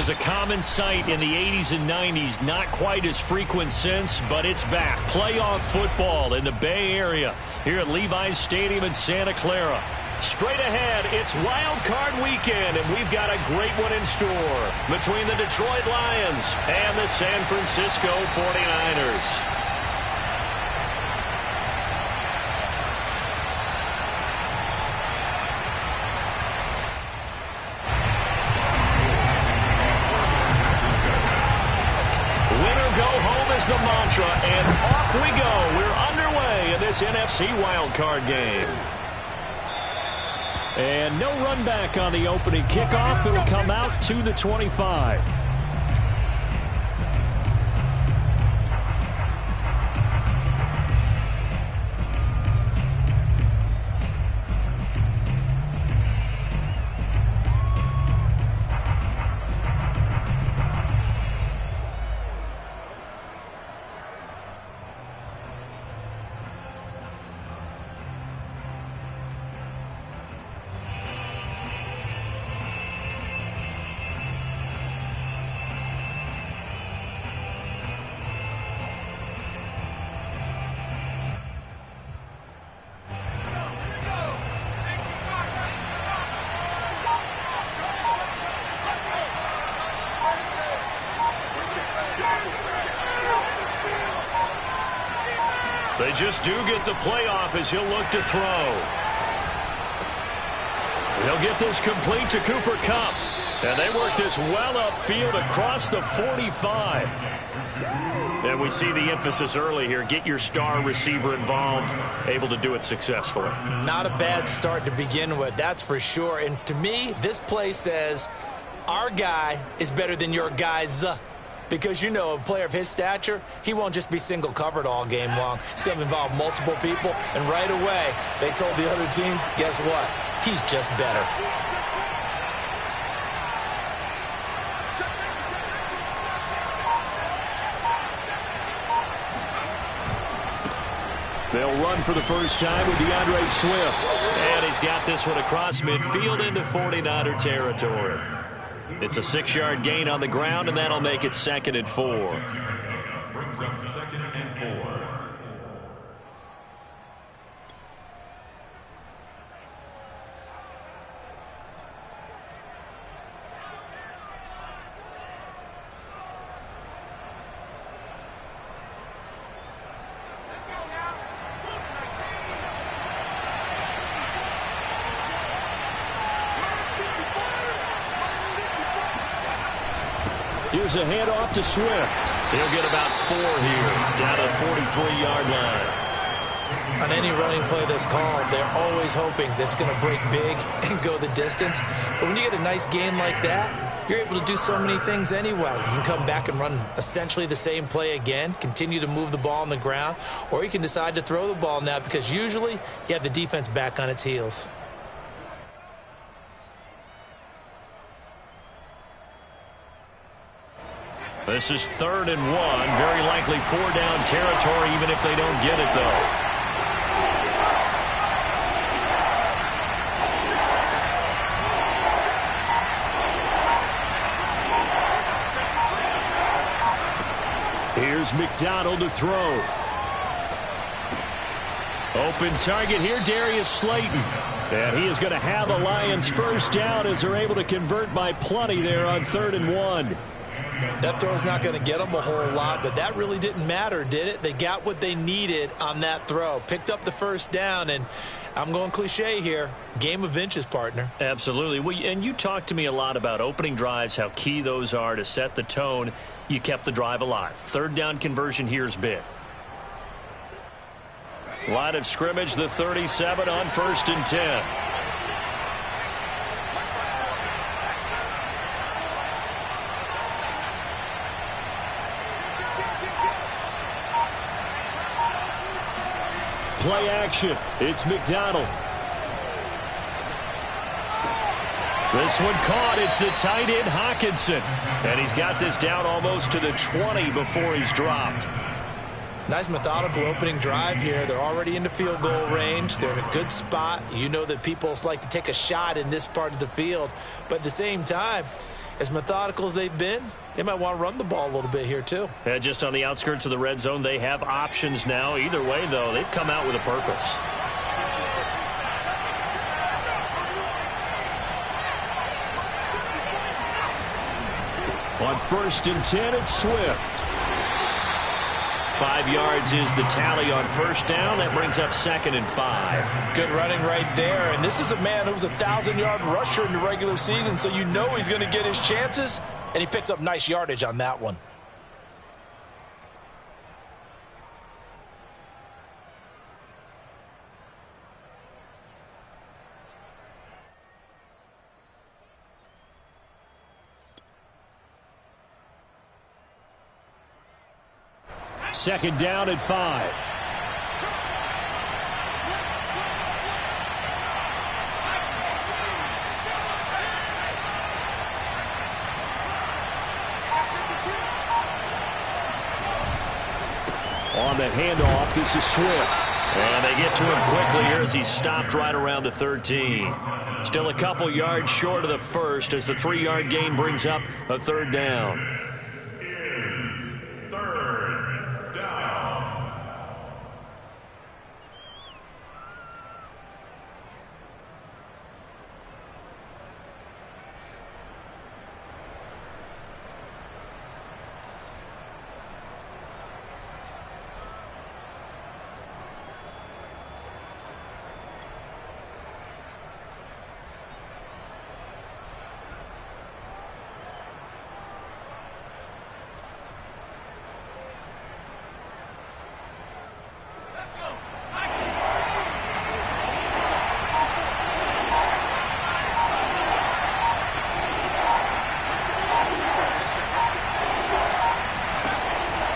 was a common sight in the 80s and 90s. Not quite as frequent since, but it's back. Playoff football in the Bay Area here at Levi's Stadium in Santa Clara. Straight ahead, it's Wild Card Weekend, and we've got a great one in store between the Detroit Lions and the San Francisco 49ers. The mantra, and off we go. We're underway in this NFC wildcard game. And no run back on the opening kickoff. It'll come out to the 25. They just do get the playoff as he'll look to throw. He'll get this complete to Cooper Kupp. And they work this well upfield across the 45. And we see the emphasis early here. Get your star receiver involved, able to do it successfully. Not a bad start to begin with, that's for sure. And to me, this play says our guy is better than your guys. Because, you know, a player of his stature, he won't just be single covered all game long. It's going to involve multiple people. And right away, they told the other team, guess what? He's just better. They'll run for the first time with DeAndre Swift. And he's got this one across midfield into 49er territory. It's a 6-yard gain on the ground, and that'll make it 2nd and 4. Brings up 2nd and 4. Here's a handoff to Swift. He'll get about 4 here, down to the 43-yard line. On any running play that's called, they're always hoping that it's going to break big and go the distance. But when you get a nice gain like that, you're able to do so many things anyway. You can come back and run essentially the same play again, continue to move the ball on the ground, or you can decide to throw the ball now because usually you have the defense back on its heels. This is 3rd and 1. Very likely 4-down territory, even if they don't get it, though. Here's McDonald to throw. Open target here, Darius Slayton. And he is going to have the Lions first down as they're able to convert by plenty there on 3rd and 1. That throw's not going to get them a whole lot, but that really didn't matter, did it? They got what they needed on that throw. Picked up the first down, and I'm going cliche here. Game of inches, partner. Absolutely. Well, and you talked to me a lot about opening drives, how key those are to set the tone. You kept the drive alive. 3rd down conversion here is big. Line of scrimmage, the 37 on 1st and 10. Play action. It's McDonald. This one caught. It's the tight end, Hawkinson. And he's got this down almost to the 20 before he's dropped. Nice methodical opening drive here. They're already into field goal range. They're in a good spot. You know that people like to take a shot in this part of the field. But at the same time, As methodical as they've been, they might want to run the ball a little bit here too. Yeah, just on the outskirts of the red zone, they have options now. Either way, though, they've come out with a purpose. On 1st and 10, it's Swift. 5 yards is the tally on 1st down. That brings up 2nd and 5. Good running right there. And this is a man who was a 1,000-yard rusher in the regular season, so you know he's going to get his chances, and he picks up nice yardage on that one. Second down at 5. On the handoff, this is Swift. And they get to him quickly here as he's stopped right around the 13. Still a couple yards short of the first as the 3-yard gain brings up a 3rd down.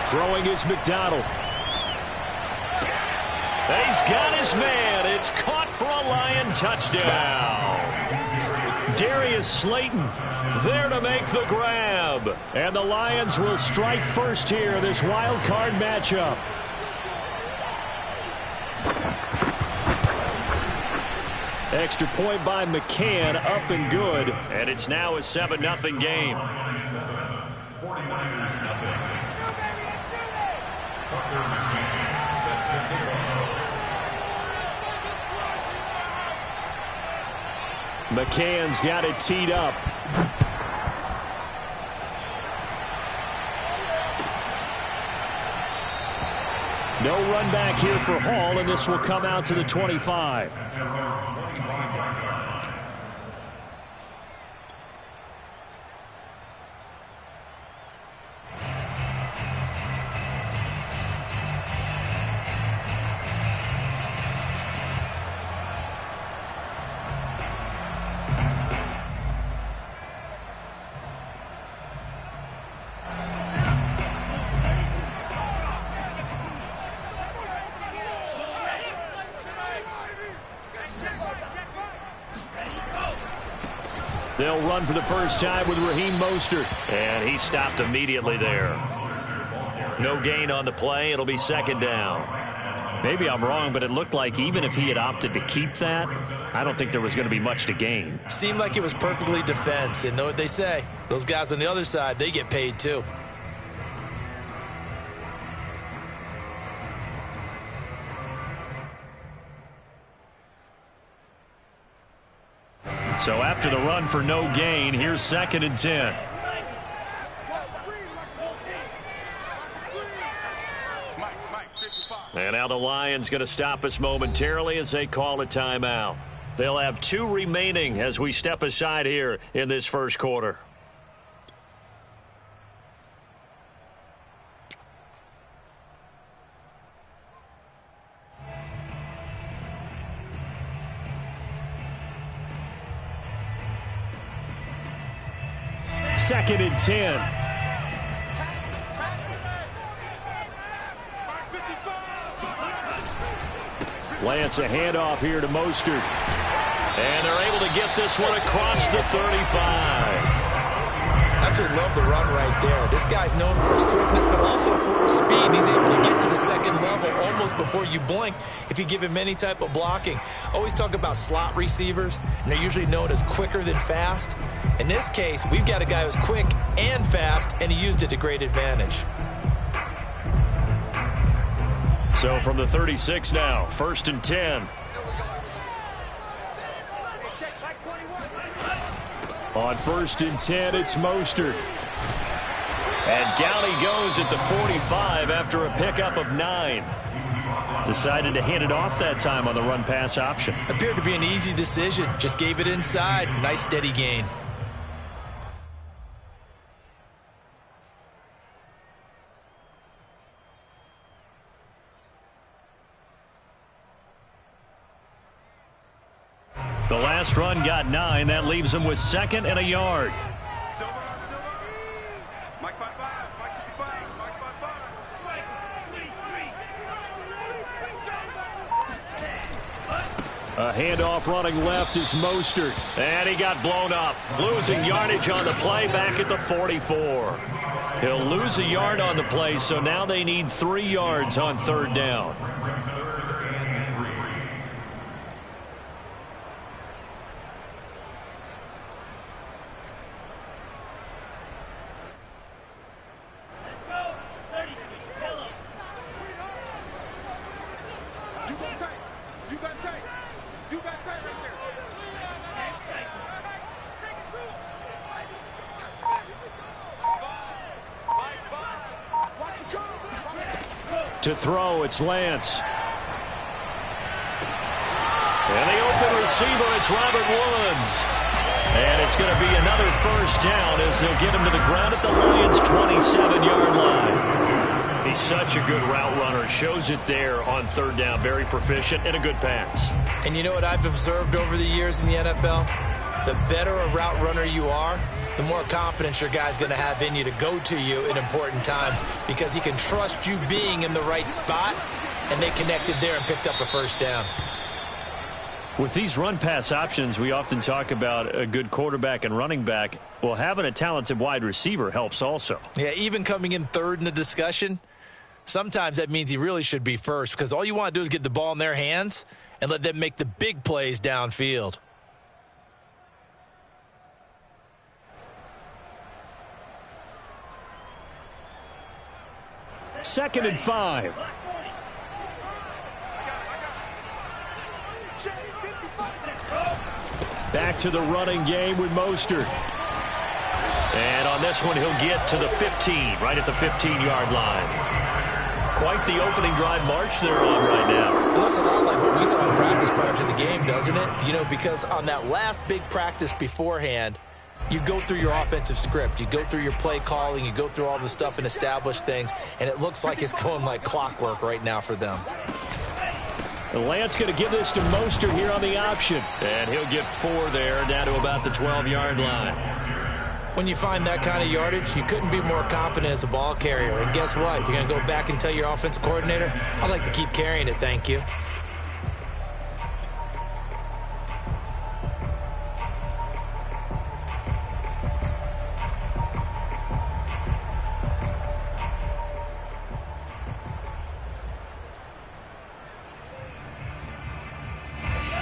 Throwing is McDonald. And he's got his man. It's caught for a Lion touchdown. Darius Slayton there to make the grab. And the Lions will strike first here in this wild card matchup. Extra point by McCann, up and good. And it's now a 7-0 game. 49ers nothing. McCann's got it teed up. No run back here for Hall, and this will come out to the 25. They'll run for the first time with Raheem Mostert. And he stopped immediately there. No gain on the play. It'll be 2nd down. Maybe I'm wrong, but it looked like even if he had opted to keep that, I don't think there was going to be much to gain. Seemed like it was perfectly defense. And know what they say? Those guys on the other side, they get paid too. So after the run for no gain, here's 2nd and 10. And now the Lions going to stop us momentarily as they call a timeout. They'll have 2 remaining as we step aside here in this first quarter. Second and 10. Lance a handoff here to Mostert. And they're able to get this one across the 35. Absolutely love the run right there. This guy's known for his quickness, but also for his speed. He's able to get to the second level almost before you blink if you give him any type of blocking. Always talk about slot receivers, and they're usually known as quicker than fast. In this case, we've got a guy who's quick and fast, and he used it to great advantage. So from the 36 now, 1st and 10. On 1st and 10, it's Mostert. And down he goes at the 45 after a pickup of 9. Decided to hand it off that time on the run-pass option. Appeared to be an easy decision. Just gave it inside. Nice steady gain. The last run got 9. That leaves him with 2nd and a yard. A handoff running left is Mostert. And he got blown up. Losing yardage on the play back at the 44. He'll lose a yard on the play, so now they need 3 yards on 3rd down. To throw, it's Lance. And the open receiver, it's Robert Woods. And it's going to be another 1st down as they'll get him to the ground at the Lions' 27-yard line. He's such a good route runner. Shows it there on 3rd down. Very proficient and a good pass. And you know what I've observed over the years in the NFL? The better a route runner you are, the more confidence your guy's going to have in you to go to you in important times because he can trust you being in the right spot, and they connected there and picked up a 1st down. With these run-pass options, we often talk about a good quarterback and running back. Well, having a talented wide receiver helps also. Yeah, even coming in 3rd in the discussion, sometimes that means he really should be 1st because all you want to do is get the ball in their hands and let them make the big plays downfield. 2nd and 5. Back to the running game with Mostert. And on this one, he'll get to the 15, right at the 15-yard line. Quite the opening drive march they're on right now. It looks a lot like what we saw in practice prior to the game, doesn't it? You know, because on that last big practice beforehand, you go through your offensive script. You go through your play calling. You go through all the stuff and establish things. And it looks like it's going like clockwork right now for them. And Lance going to give this to Mostert here on the option. And he'll get 4 there, down to about the 12-yard line. When you find that kind of yardage, you couldn't be more confident as a ball carrier. And guess what? You're going to go back and tell your offensive coordinator, I'd like to keep carrying it, thank you.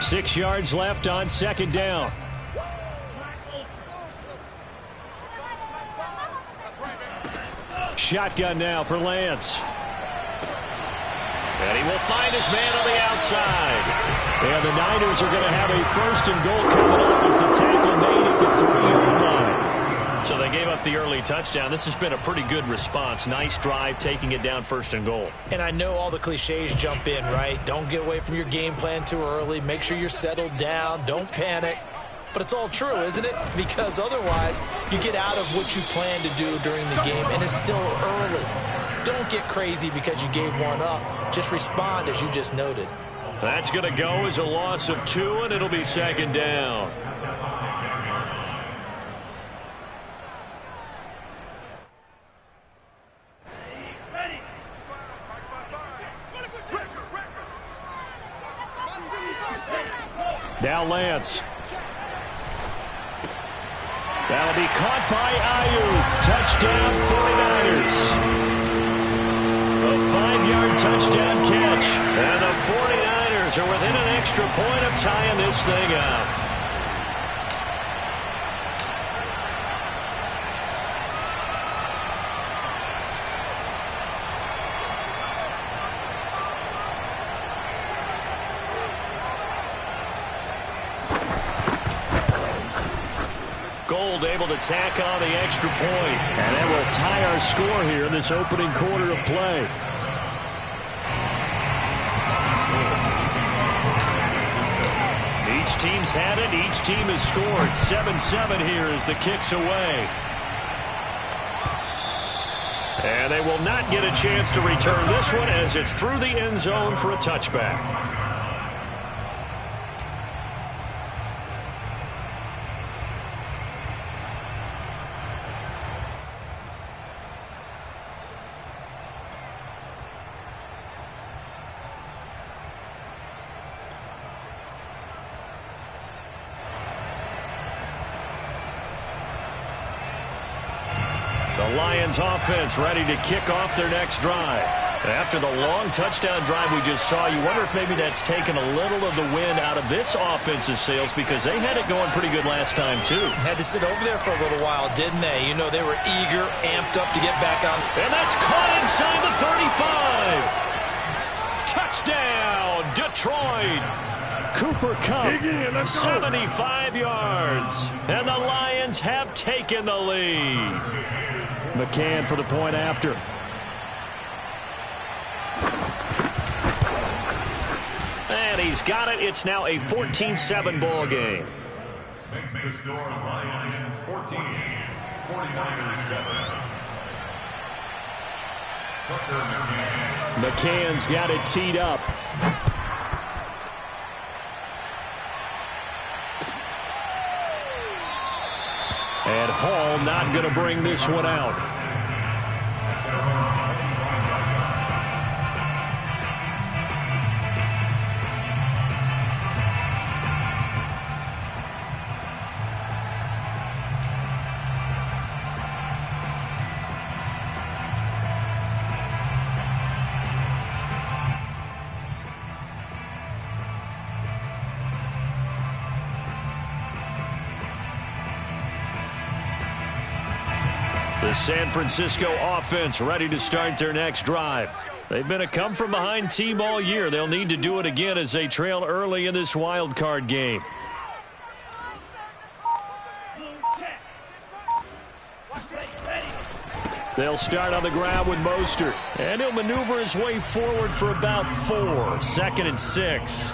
Six yards left on 2nd down. Shotgun now for Lance. And he will find his man on the outside. And the Niners are going to have a 1st and goal coming up as the tackle made at the 3-yard line. So they gave up the early touchdown. This has been a pretty good response. Nice drive, taking it down 1st and goal. And I know all the cliches jump in, right? Don't get away from your game plan too early. Make sure you're settled down. Don't panic. But it's all true, isn't it? Because otherwise, you get out of what you plan to do during the game, and it's still early. Don't get crazy because you gave one up. Just respond as you just noted. That's going to go as a loss of 2, and it'll be 2nd down. Now Lance. That'll be caught by Ayuk. Touchdown, 49ers. A 5-yard touchdown catch. And the 49ers are within an extra point of tying this thing up. Gold able to tack on the extra point. And that will tie our score here in this opening quarter of play. Each team's had it. Each team has scored. 7-7 here as the kick's away. And they will not get a chance to return this one as it's through the end zone for a touchback. The Lions offense ready to kick off their next drive. After the long touchdown drive we just saw, you wonder if maybe that's taken a little of the wind out of this offense's sails because they had it going pretty good last time, too. Had to sit over there for a little while, didn't they? You know, they were eager, amped up to get back on. And that's caught inside the 35. Touchdown, Detroit. Cooper Kupp, 75 yards. And the Lions have taken the lead. McCann for the point after. And he's got it. It's now a 14-7 ball game. Makes the score Lions 14, 49ers 7. Tucker McCann. McCann's got it teed up. And Hall not going to bring this one out. The San Francisco offense ready to start their next drive. They've been a come-from-behind team all year. They'll need to do it again as they trail early in this wild card game. They'll start on the ground with Mostert. And he'll maneuver his way forward for about 4. 2nd and 6.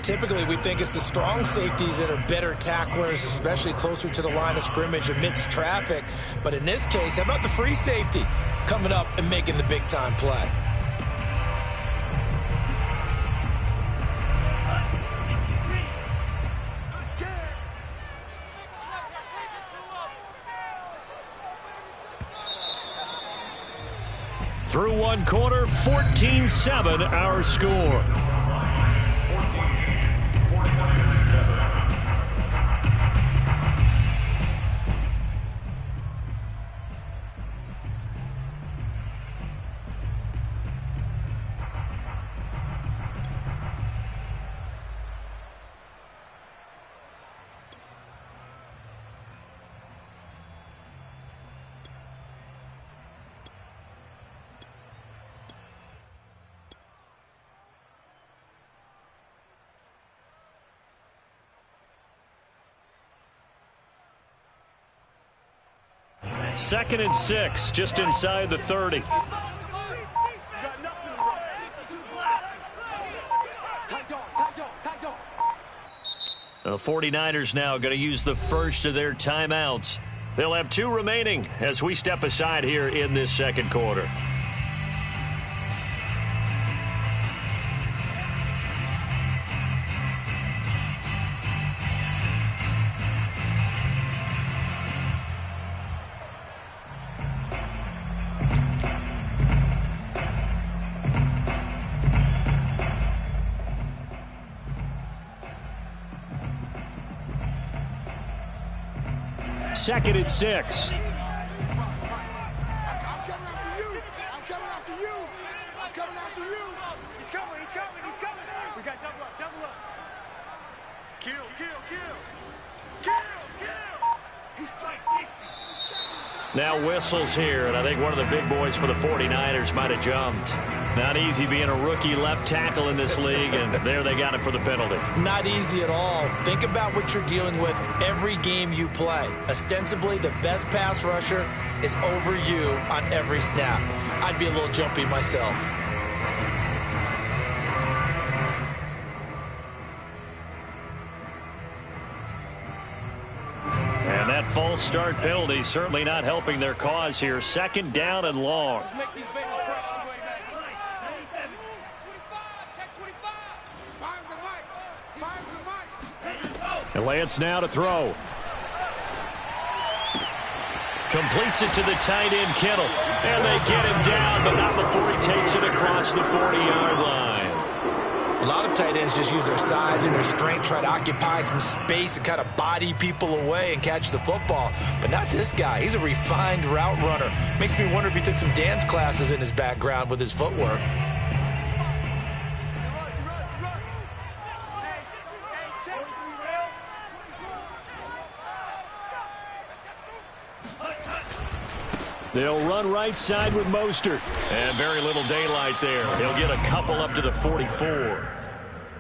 Typically, we think it's the strong safeties that are better tacklers, especially closer to the line of scrimmage amidst traffic. But in this case, how about the free safety coming up and making the big-time play? Through one quarter, 14-7 our score. Second and 6, just inside the 30. The 49ers now going to use the first of their timeouts. They'll have 2 remaining as we step aside here in this second quarter. 2nd and 6. I'm coming after you. I'm coming after you. I'm coming after you. He's coming. He's coming. He's coming. We got double up. Double up. Kill. Kill. Kill. Kill. Kill. He's like 60. Now whistles here, and I think one of the big boys for the 49ers might have jumped. Not easy being a rookie left tackle in this league, and there they got him for the penalty. Not easy at all. Think about what you're dealing with every game you play. Ostensibly, the best pass rusher is over you on every snap. I'd be a little jumpy myself. And that false start penalty certainly not helping their cause here. 2nd down and long. Let's make these babies cry all the way back. 97. 25. Check 25. Fire's the mic. Fire's the mic. And Lance now to throw. Completes it to the tight end, Kittle. And they get him down, but not before he takes it across the 40-yard line. A lot of tight ends just use their size and their strength, try to occupy some space and kind of body people away and catch the football. But not this guy. He's a refined route runner. Makes me wonder if he took some dance classes in his background with his footwork. They'll run right side with Mostert. And very little daylight there. He'll get a couple up to the 44.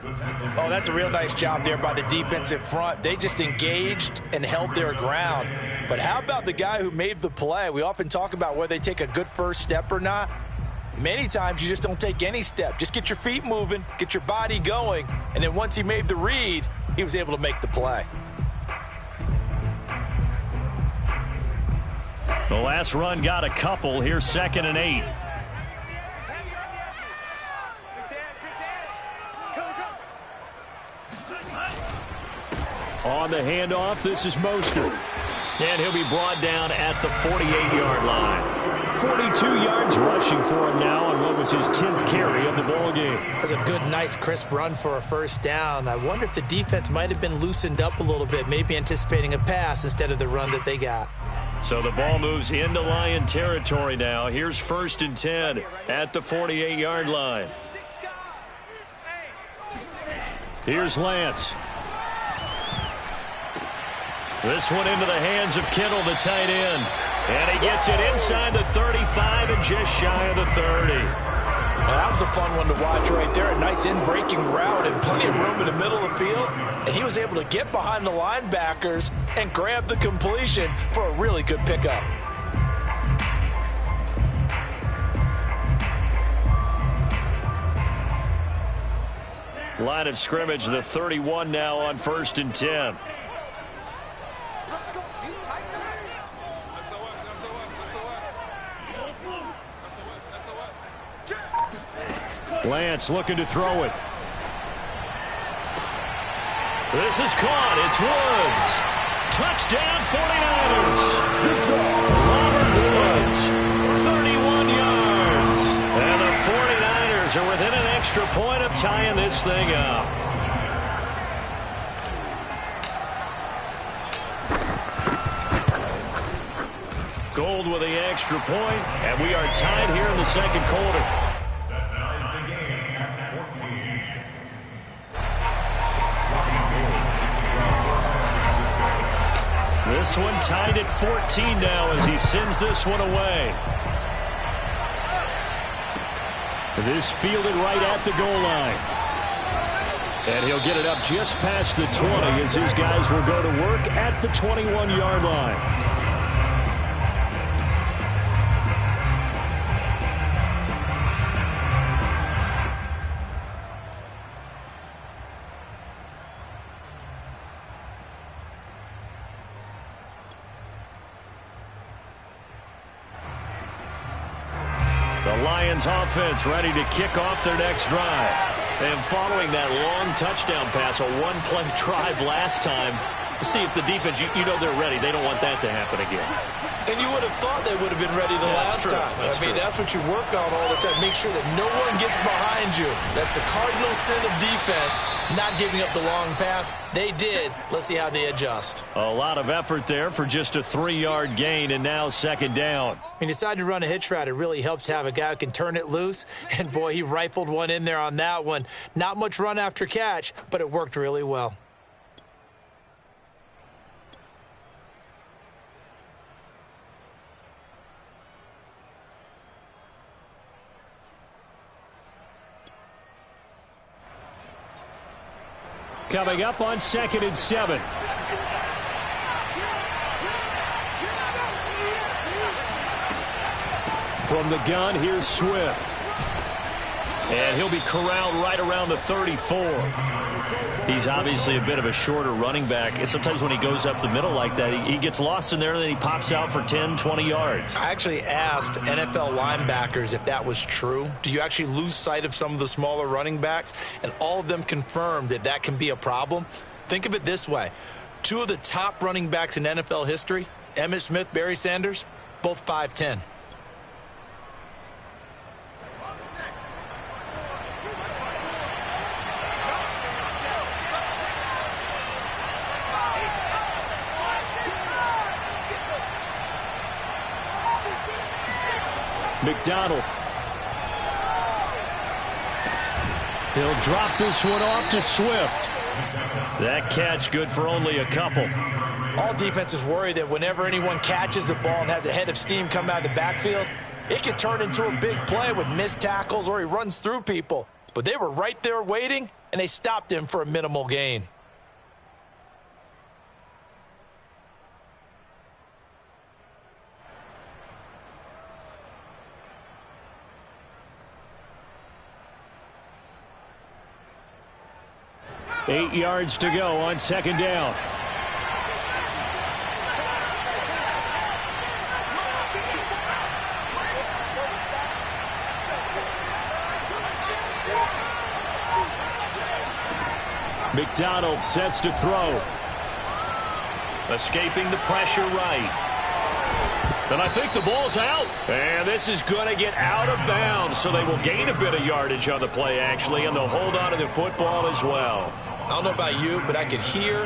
Oh, that's a real nice job there by the defensive front. They just engaged and held their ground. But how about the guy who made the play? We often talk about whether they take a good first step or not. Many times you just don't take any step. Just get your feet moving, get your body going, and then once he made the read, he was able to make the play. The last run got a couple. Here's 2nd and 8. On the handoff, this is Mostert. And he'll be brought down at the 48-yard line. 42 yards rushing for him now on what was his 10th carry of the ball game. That's a good, nice, crisp run for a first down. I wonder if the defense might have been loosened up a little bit, maybe anticipating a pass instead of the run that they got. So the ball moves into Lion territory now. Here's 1st and 10 at the 48-yard line. Here's Lance. This one into the hands of Kittle, the tight end. And he gets it inside the 35 and just shy of the 30. Well, that was a fun one to watch right there. A nice in-breaking route and plenty of room in the middle of the field. And he was able to get behind the linebackers and grab the completion for a really good pickup. Line of scrimmage, the 31 now on 1st and 10. Lance looking to throw it. This is caught. It's Woods. Touchdown 49ers. Robert Woods, 31 yards. And the 49ers are within an extra point of tying this thing up. Gold with the extra point, and we are tied here in the 2nd quarter. This one tied at 14 now as he sends this one away. This fielded right at the goal line. And he'll get it up just past the 20 as his guys will go to work at the 21-yard line. The Lions offense ready to kick off their next drive. And following that long touchdown pass, a one-play drive last time, See if the defense, you know they're ready. They don't want that to happen again. And you would have thought they would have been ready the last time. That's what you work on all the time. Make sure that no one gets behind you. That's the cardinal sin of defense, not giving up the long pass. They did. Let's see how they adjust. A lot of effort there for just a 3-yard gain, and now second down. When you decide to run a hitch route, it really helps to have a guy who can turn it loose. And, boy, he rifled one in there on that one. Not much run after catch, but it worked really well. Coming up on 2nd and 7. From the gun, here's Swift. And he'll be corralled right around the 34. He's obviously a bit of a shorter running back. And sometimes when he goes up the middle like that, he gets lost in there, and then he pops out for 10, 20 yards. I actually asked NFL linebackers if that was true. Do you actually lose sight of some of the smaller running backs? And all of them confirmed that that can be a problem. Think of it this way. 2 of the top running backs in NFL history, Emmitt Smith, Barry Sanders, both 5'10". McDonald. He'll drop this one off to Swift. That catch good for only a couple. All defenses worry that whenever anyone catches the ball and has a head of steam come out of the backfield, it could turn into a big play with missed tackles or he runs through people. But they were right there waiting, and they stopped him for a minimal gain. Eight yards to go on second down. McDonald sets to throw. Escaping the pressure right. And I think the ball's out. And this is going to get out of bounds, so they will gain a bit of yardage on the play, actually, and they'll hold on to the football as well. I don't know about you, but I could hear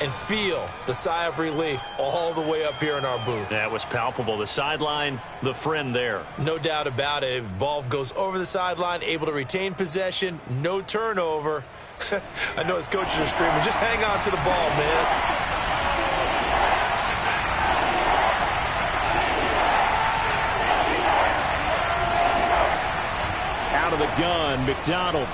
and feel the sigh of relief all the way up here in our booth. That was palpable. The sideline, the friend there. No doubt about it. If the ball goes over the sideline, able to retain possession, no turnover. I know his coaches are screaming, just hang on to the ball, man. Out of the gun, McDonald.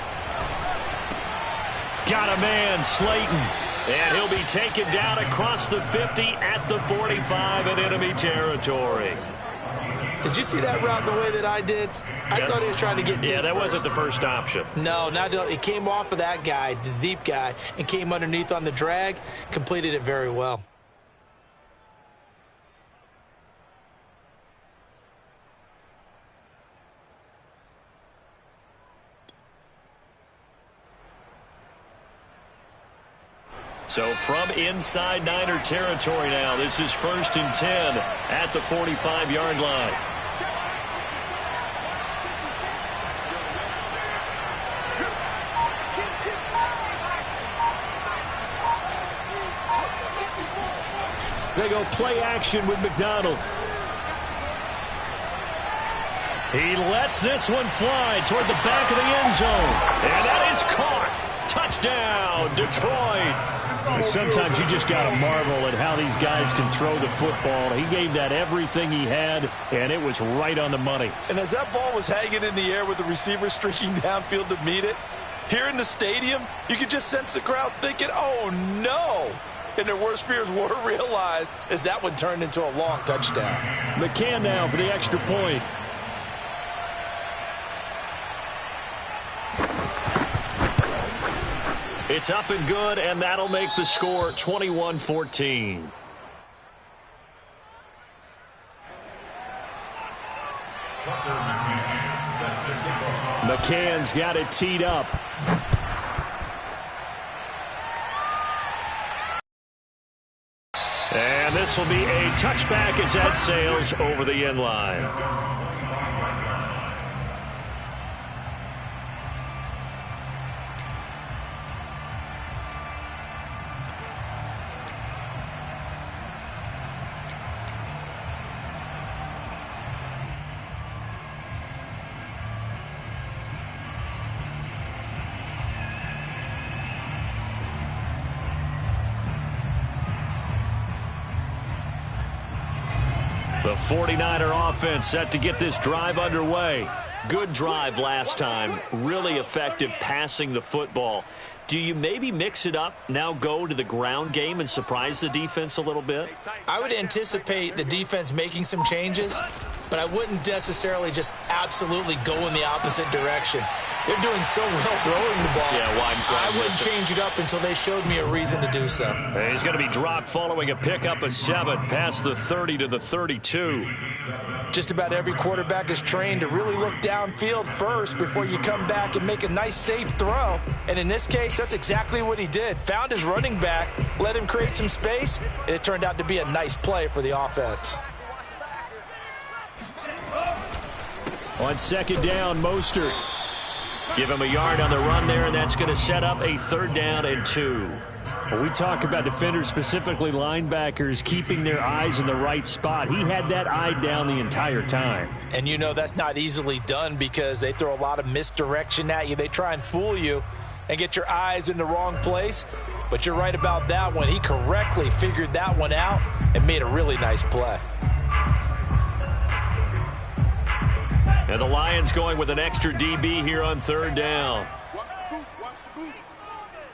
Got a man, Slayton. And he'll be taken down across the 50 at the 45 in enemy territory. Did you see that route the way that I did? I thought he was trying to get deep. Yeah, that wasn't the first option. No, it came off of that guy, the deep guy, and came underneath on the drag, completed it very well. So from inside Niner territory now, this is 1st and 10 at the 45-yard line. They go play action with McDonald. He lets this one fly toward the back of the end zone. And that is caught. Touchdown, Detroit. Sometimes you just got to marvel at how these guys can throw the football. He gave that everything he had, and it was right on the money. And as that ball was hanging in the air with the receiver streaking downfield to meet it, here in the stadium, you could just sense the crowd thinking, oh, no. And their worst fears were realized as that one turned into a long touchdown. McCann now for the extra point. It's up and good, and that'll make the score 21-14. McCann's got it teed up. this will be a touchback as that sails over the end line. The 49er offense set to get this drive underway. Good drive last time. Really effective passing the football. Do you maybe mix it up, now go to the ground game and surprise the defense a little bit? I would anticipate the defense making some changes, but I wouldn't necessarily just absolutely go in the opposite direction. They're doing so well throwing the ball. Yeah, I wouldn't change it up until they showed me a reason to do so. He's going to be dropped following a pickup of 7 past the 30 to the 32. Just about every quarterback is trained to really look downfield first before you come back and make a nice, safe throw. And in this case, that's exactly what he did. Found his running back, let him create some space, and it turned out to be a nice play for the offense. On second down, Mostert. Give him a yard on the run there, and that's going to set up a 3rd down and 2. When we talk about defenders, specifically linebackers, keeping their eyes in the right spot, he had that eye down the entire time. And you know that's not easily done because they throw a lot of misdirection at you. They try and fool you and get your eyes in the wrong place. But you're right about that one. He correctly figured that one out and made a really nice play. And the Lions going with an extra DB here on 3rd down. Watch the boot, watch the boot.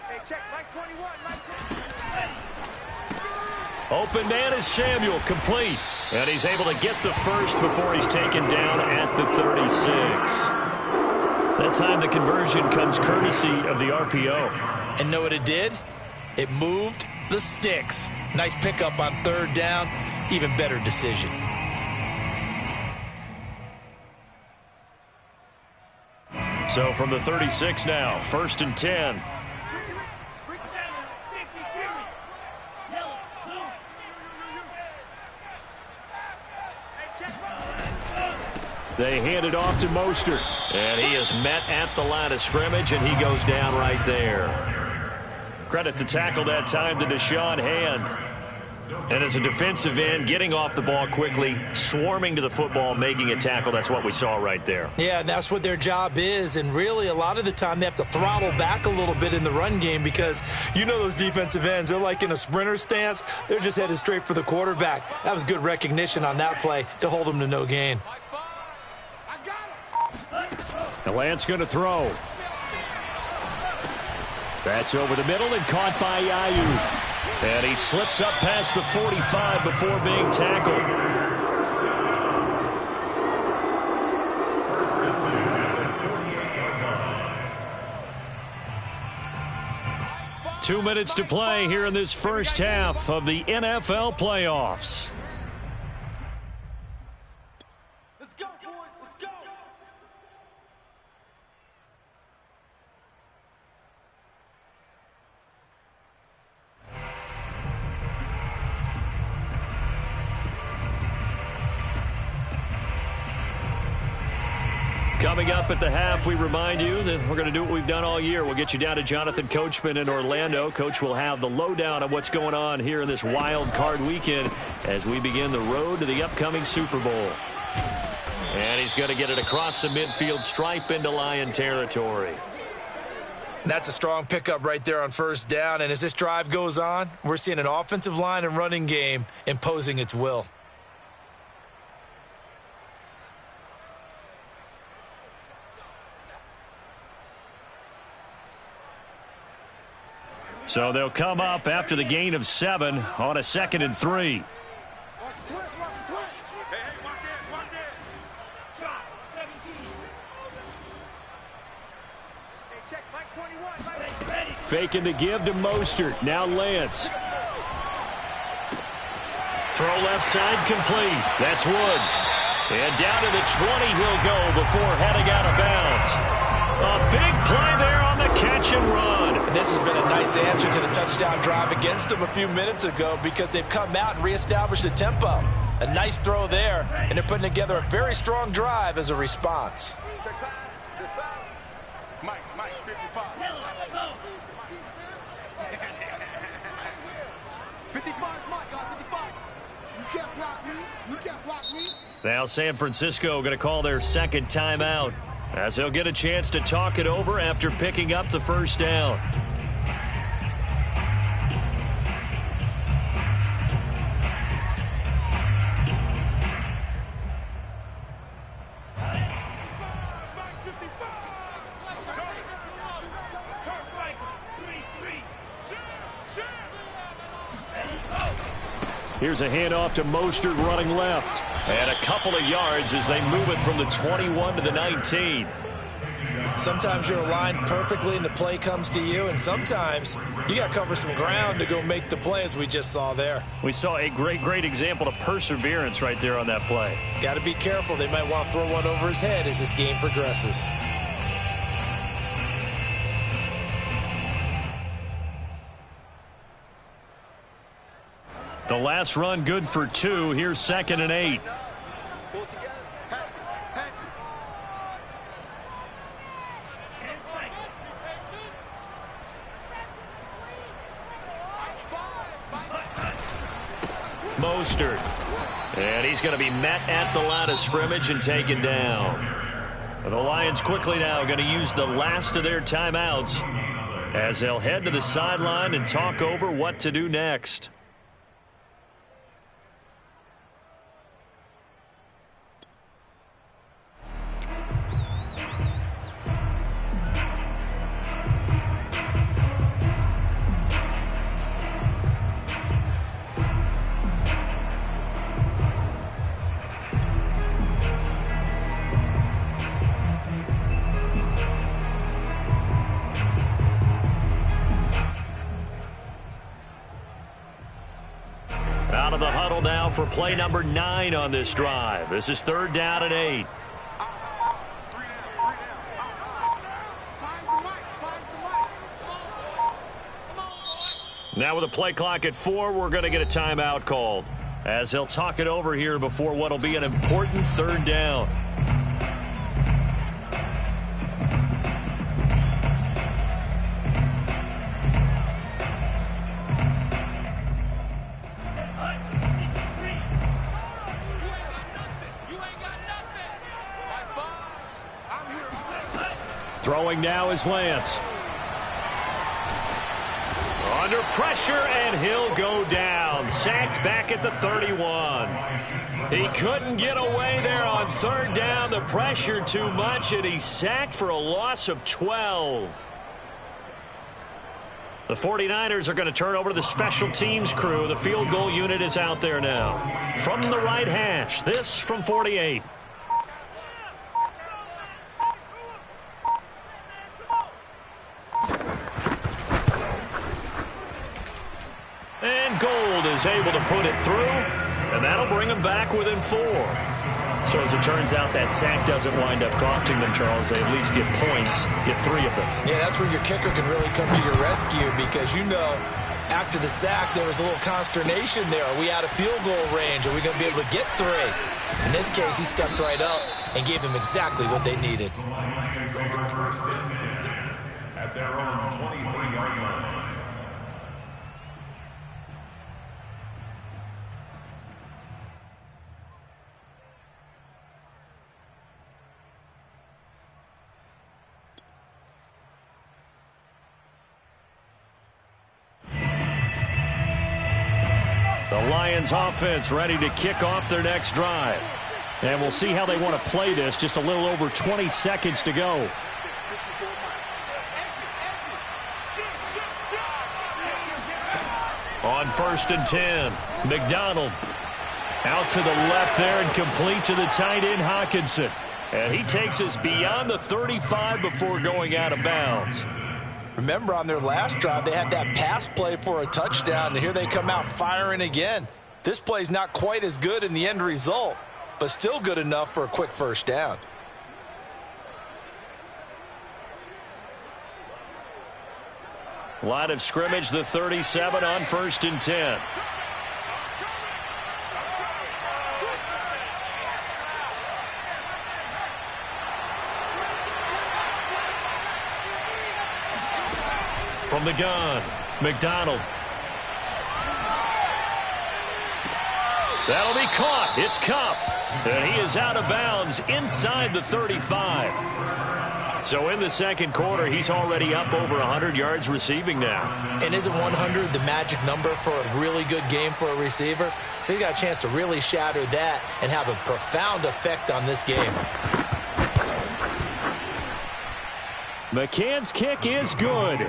Hey, check, Mike 21, Mike 21. Open man is Samuel, complete. And he's able to get the first before he's taken down at the 36. That time the conversion comes courtesy of the RPO. And know what it did? It moved the sticks. Nice pickup on 3rd down. Even better decision. So from the 36 now, 1st and 10. They hand it off to Mostert. And he is met at the line of scrimmage, and he goes down right there. Credit the tackle that time to Deshaun Hand. And as a defensive end, getting off the ball quickly, swarming to the football, making a tackle, that's what we saw right there. Yeah, and that's what their job is. And really, a lot of the time, they have to throttle back a little bit in the run game because you know those defensive ends, they're like in a sprinter stance. They're just headed straight for the quarterback. That was good recognition on that play to hold them to no gain. The Lance going to throw. That's over the middle and caught by Ayuk. And he slips up past the 45 before being tackled. 2 minutes to play here in this first half of the NFL playoffs. Let's go, boys, let's go. Coming up at the half, we remind you that we're going to do what we've done all year. We'll get you down to Jonathan Coachman in Orlando. Coach will have the lowdown of what's going on here in this wild card weekend as we begin the road to the upcoming Super Bowl. And he's going to get it across the midfield stripe into Lion territory. That's a strong pickup right there on 1st down. And as this drive goes on, we're seeing an offensive line and running game imposing its will. So they'll come up after the gain of 7 on a 2nd and 3. Faking the give to Mostert. Now Lance. Throw left side complete. That's Woods. And down to the 20 he'll go before heading out of bounds. A big play there on the catch and run. And this has been a nice answer to the touchdown drive against them a few minutes ago because they've come out and reestablished the tempo. A nice throw there, and they're putting together a very strong drive as a response. Mike, 55. 55 is Mike, guys, 55. You can't block me. You can't block me. Now San Francisco going to call their second timeout as they'll get a chance to talk it over after picking up the first down. Here's a handoff to Mostert running left. And a couple of yards as they move it from the 21 to the 19. Sometimes you're aligned perfectly and the play comes to you, and sometimes you got to cover some ground to go make the play as we just saw there. We saw a great example of perseverance right there on that play. Got to be careful. They might want to throw one over his head as this game progresses. The last run good for 2. Here's 2nd and 8. Mostert. And he's going to be met at the line of scrimmage and taken down. The Lions quickly now going to use the last of their timeouts as they'll head to the sideline and talk over what to do next. Out of the huddle now for play number 9 on this drive. This is 3rd down and 8. Now with a play clock at 4, we're going to get a timeout called as they'll talk it over here before what will be an important 3rd down. Throwing now is Lance. Under pressure, and he'll go down. Sacked back at the 31. He couldn't get away there on 3rd down. The pressure too much, and he's sacked for a loss of 12. The 49ers are going to turn over to the special teams crew. The field goal unit is out there now. From the right hash, this from 48. And Gold is able to put it through, and that'll bring him back within 4. So as it turns out, that sack doesn't wind up costing them, Charles. They at least get points, get 3 of them. Yeah, that's where your kicker can really come to your rescue because, you know, after the sack, there was a little consternation there. Are we out of field goal range? Are we going to be able to get 3? In this case, he stepped right up and gave them exactly what they needed. At their own 23-yard line. The Lions offense ready to kick off their next drive. And we'll see how they want to play this. Just a little over 20 seconds to go. On 1st and 10, McDonald out to the left there and complete to the tight end Hockenson. And he takes us beyond the 35 before going out of bounds. Remember, on their last drive, they had that pass play for a touchdown, and here they come out firing again. This play's not quite as good in the end result, but still good enough for a quick 1st down. Line of scrimmage, the 37 on 1st and 10. From the gun, McDonald. That'll be caught. It's Cup. And he is out of bounds inside the 35. So in the second quarter, he's already up over 100 yards receiving now. And isn't 100 the magic number for a really good game for a receiver? So he got a chance to really shatter that and have a profound effect on this game. McCann's kick is good.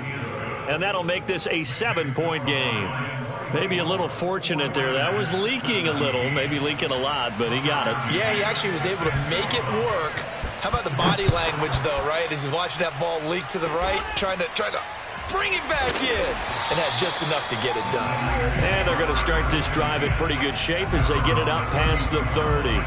And that'll make this a 7-point game. Maybe a little fortunate there. That was leaking a little, maybe leaking a lot, but he got it. Yeah, he actually was able to make it work. How about the body language, though, right? As he's watching that ball leak to the right, trying to bring it back in, and had just enough to get it done. And they're going to start this drive in pretty good shape as they get it up past the 30.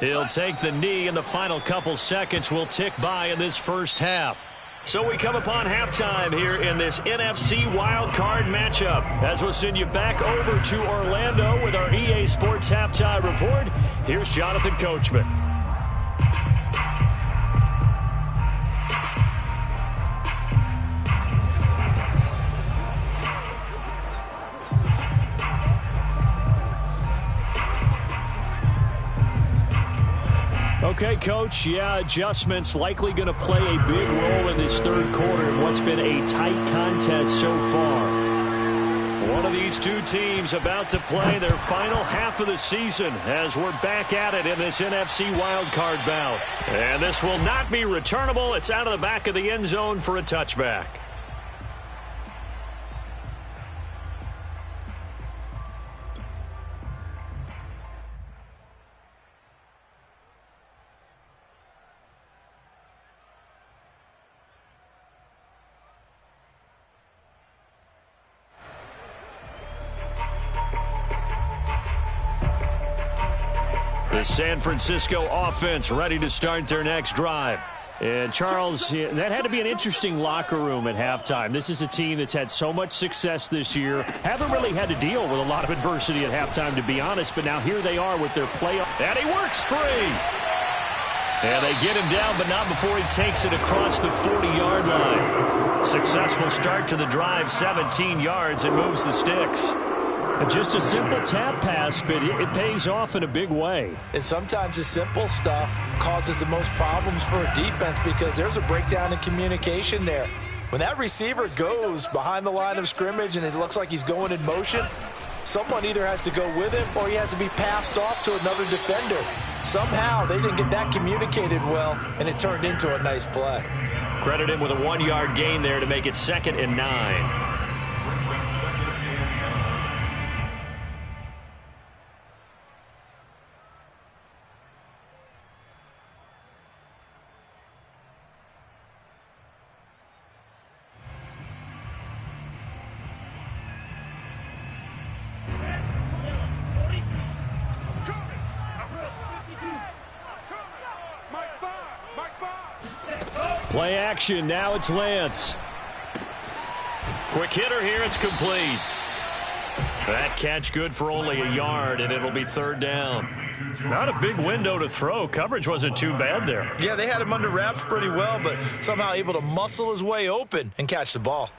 He'll take the knee, and the final couple seconds will tick by in this first half. So we come upon halftime here in this NFC wildcard matchup. As we'll send you back over to Orlando with our EA Sports Halftime Report, here's Jonathan Coachman. Okay, Coach, yeah, adjustments likely going to play a big role in this third quarter in what's been a tight contest so far. One of these two teams about to play their final half of the season as we're back at it in this NFC wildcard bout. And this will not be returnable. It's out of the back of the end zone for a touchback. The San Francisco offense ready to start their next drive. And, Charles, that had to be an interesting locker room at halftime. This is a team that's had so much success this year. Haven't really had to deal with a lot of adversity at halftime, to be honest. But now here they are with their playoff. And he works free. And they get him down, but not before he takes it across the 40-yard line. Successful start to the drive, 17 yards, and moves the sticks. Just a simple tap pass, but it pays off in a big way. And sometimes the simple stuff causes the most problems for a defense because there's a breakdown in communication there. When that receiver goes behind the line of scrimmage and it looks like he's going in motion, someone either has to go with him or he has to be passed off to another defender. Somehow they didn't get that communicated well, and it turned into a nice play. Credit him with a 1-yard gain there to make it 2nd and 9. Play action, now it's Lance. Quick hitter here, it's complete. That catch good for only a yard, and it'll be 3rd down. Not a big window to throw. Coverage wasn't too bad there. Yeah, they had him under wraps pretty well, but somehow able to muscle his way open and catch the ball.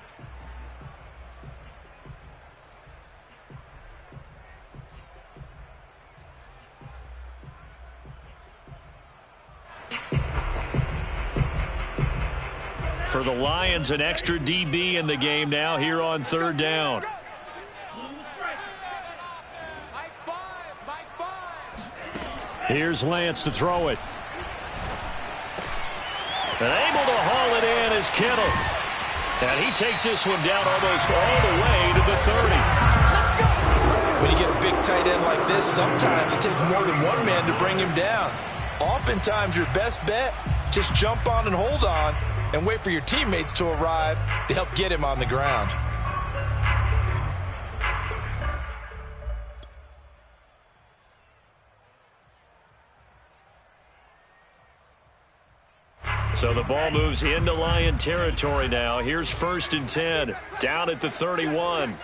For the Lions, an extra DB in the game now here on 3rd down. Here's Lance to throw it. And able to haul it in is Kittle. And he takes this one down almost all the way to the 30. When you get a big tight end like this, sometimes it takes more than one man to bring him down. Oftentimes, your best bet, just jump on and hold on and wait for your teammates to arrive to help get him on the ground. So the ball moves into Lion territory now. Here's 1st and 10, down at the 31.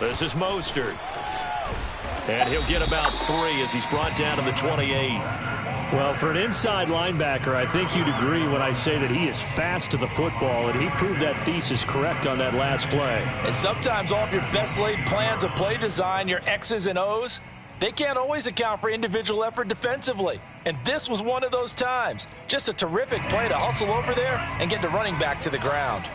This is Mostert. And he'll get about 3 as he's brought down to the 28. Well, for an inside linebacker, I think you'd agree when I say that he is fast to the football, and he proved that thesis correct on that last play. And sometimes all of your best laid plans of play design, your X's and O's, they can't always account for individual effort defensively. And this was one of those times. Just a terrific play to hustle over there and get the running back to the ground.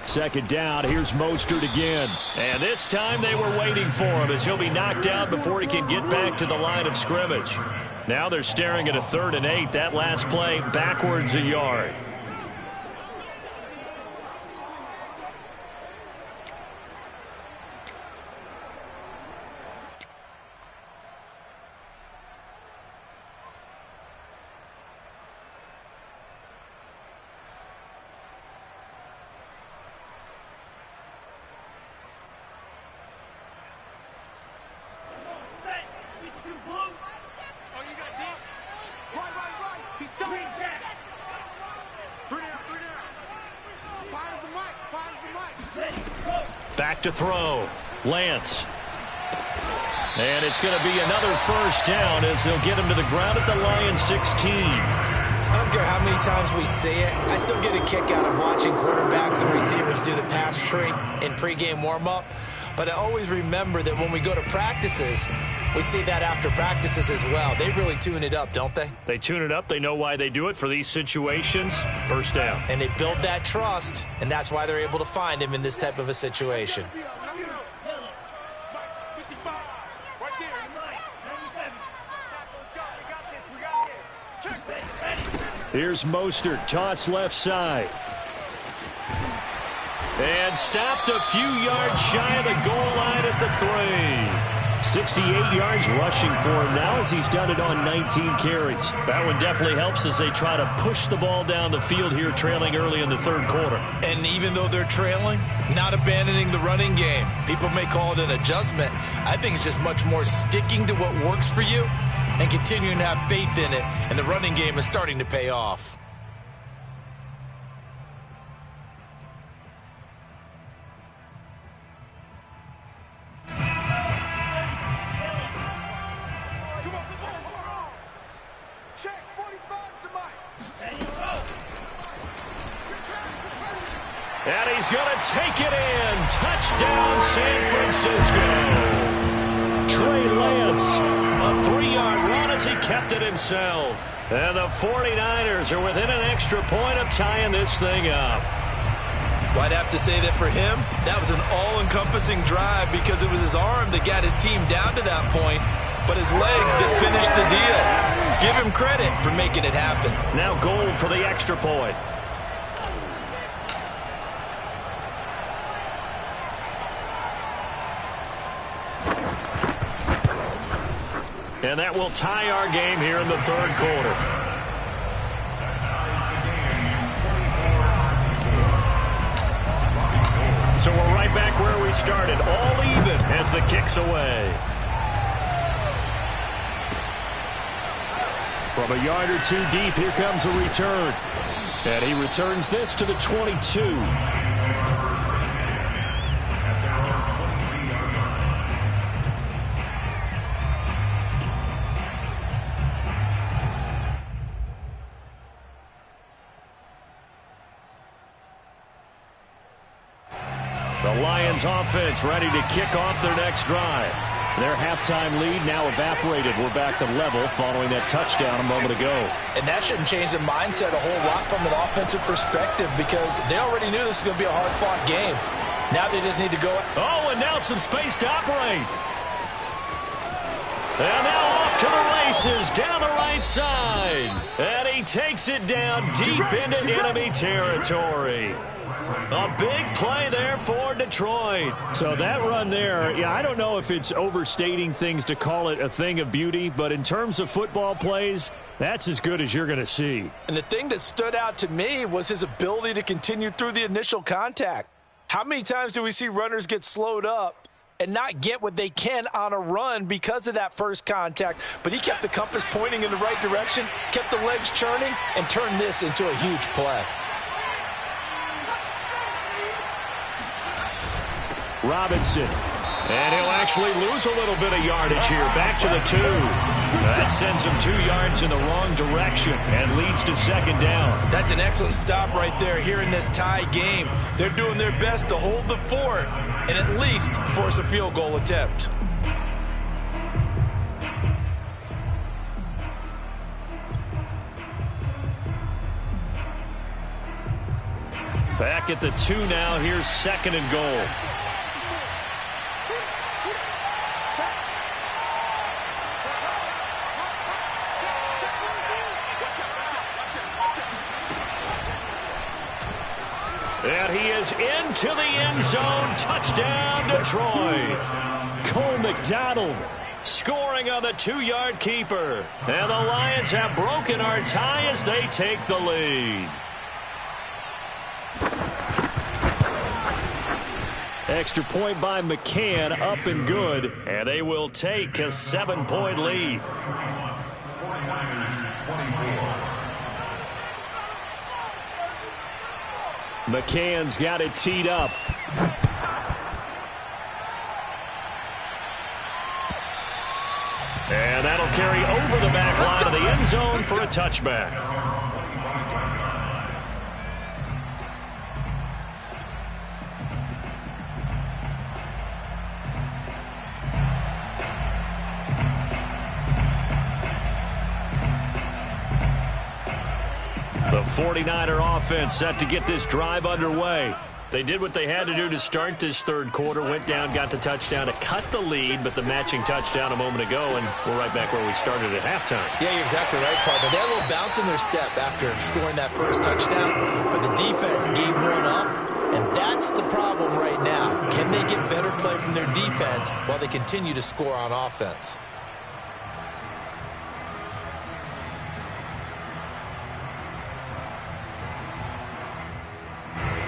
Second down, here's Mostert again. And this time they were waiting for him as he'll be knocked down before he can get back to the line of scrimmage. Now they're staring at a 3rd and 8. That last play backwards a yard. Back to throw. Lance. And it's going to be another 1st down as they'll get him to the ground at the Lions 16. I don't care how many times we say it, I still get a kick out of watching quarterbacks and receivers do the pass tree in pregame warm-up. But I always remember that when we go to practices, we see that after practices as well. They really tune it up, don't they? They tune it up. They know why they do it for these situations. 1st down. And they build that trust, and that's why they're able to find him in this type of a situation. Here's Mostert, toss left side. And stopped a few yards shy of the goal line at the 3. 68 yards rushing for him now as he's done it on 19 carries. That one definitely helps as they try to push the ball down the field here, trailing early in the 3rd quarter. And even though they're trailing, not abandoning the running game. People may call it an adjustment. I think it's just much more sticking to what works for you and continuing to have faith in it, and the running game is starting to pay off. And he's going to take it in. Touchdown, San Francisco. Trey Lance, a 3-yard run as he kept it himself. And the 49ers are within an extra point of tying this thing up. Well, I'd have to say that for him, that was an all-encompassing drive because it was his arm that got his team down to that point, but his legs that finished the deal. Give him credit for making it happen. Now Gold for the extra point. And that will tie our game here in the 3rd quarter. So we're right back where we started, all even as the kick's away. From a yard or 2 deep, here comes a return. And he returns this to the 22. The Lions offense ready to kick off their next drive. Their halftime lead now evaporated. We're back to level following that touchdown a moment ago. And that shouldn't change the mindset a whole lot from an offensive perspective because they already knew this was going to be a hard-fought game. Now they just need to go. Oh, and now some space to operate. And now off to the races down the right side. And he takes it down deep into enemy territory. A big play there for Detroit. So that run there, yeah, I don't know if it's overstating things to call it a thing of beauty, but in terms of football plays, that's as good as you're going to see. And the thing that stood out to me was his ability to continue through the initial contact. How many times do we see runners get slowed up and not get what they can on a run because of that first contact? But he kept the compass pointing in the right direction, kept the legs churning, and turned this into a huge play. Robinson. And he'll actually lose a little bit of yardage here. Back to the 2. That sends him 2 yards in the wrong direction and leads to second down. That's an excellent stop right there here in this tie game. They're doing their best to hold the fort and at least force a field goal attempt. Back at the 2 now. Here's second and goal. And he is into the end zone. Touchdown, Detroit. Cole McDonald scoring on the 2-yard keeper. And the Lions have broken our tie as they take the lead. Extra point by McCann, up and good. And they will take a 7-point lead. 49ers 24. McCann's got it teed up. And that'll carry over the back line of the end zone for a touchback. The 49er offense set to get this drive underway. They did what they had to do to start this third quarter, went down, got the touchdown to cut the lead, but the matching touchdown a moment ago, and we're right back where we started at halftime. Yeah, you're exactly right, partner. They had a little bounce in their step after scoring that first touchdown, but the defense gave one up, and that's the problem right now. Can they get better play from their defense while they continue to score on offense?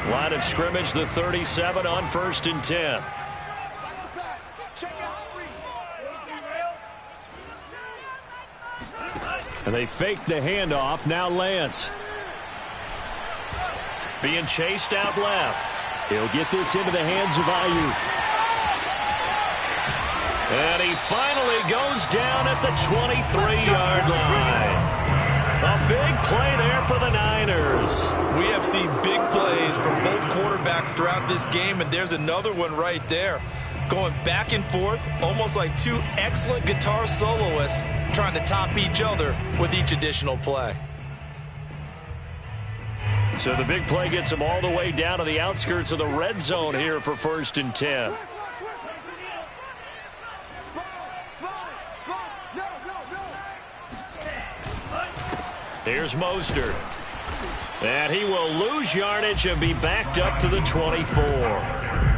Line of scrimmage, the 37 on 1st and 10. And they fake the handoff. Now Lance. Being chased out left. He'll get this into the hands of Ayuk. And he finally goes down at the 23-yard line. A big play there for the Niners. We have seen big plays from both quarterbacks throughout this game, and there's another one right there. Going back and forth, almost like two excellent guitar soloists trying to top each other with each additional play. So the big play gets them all the way down to the outskirts of the red zone here for 1st and 10. Here's Mostert. And he will lose yardage and be backed up to the 24.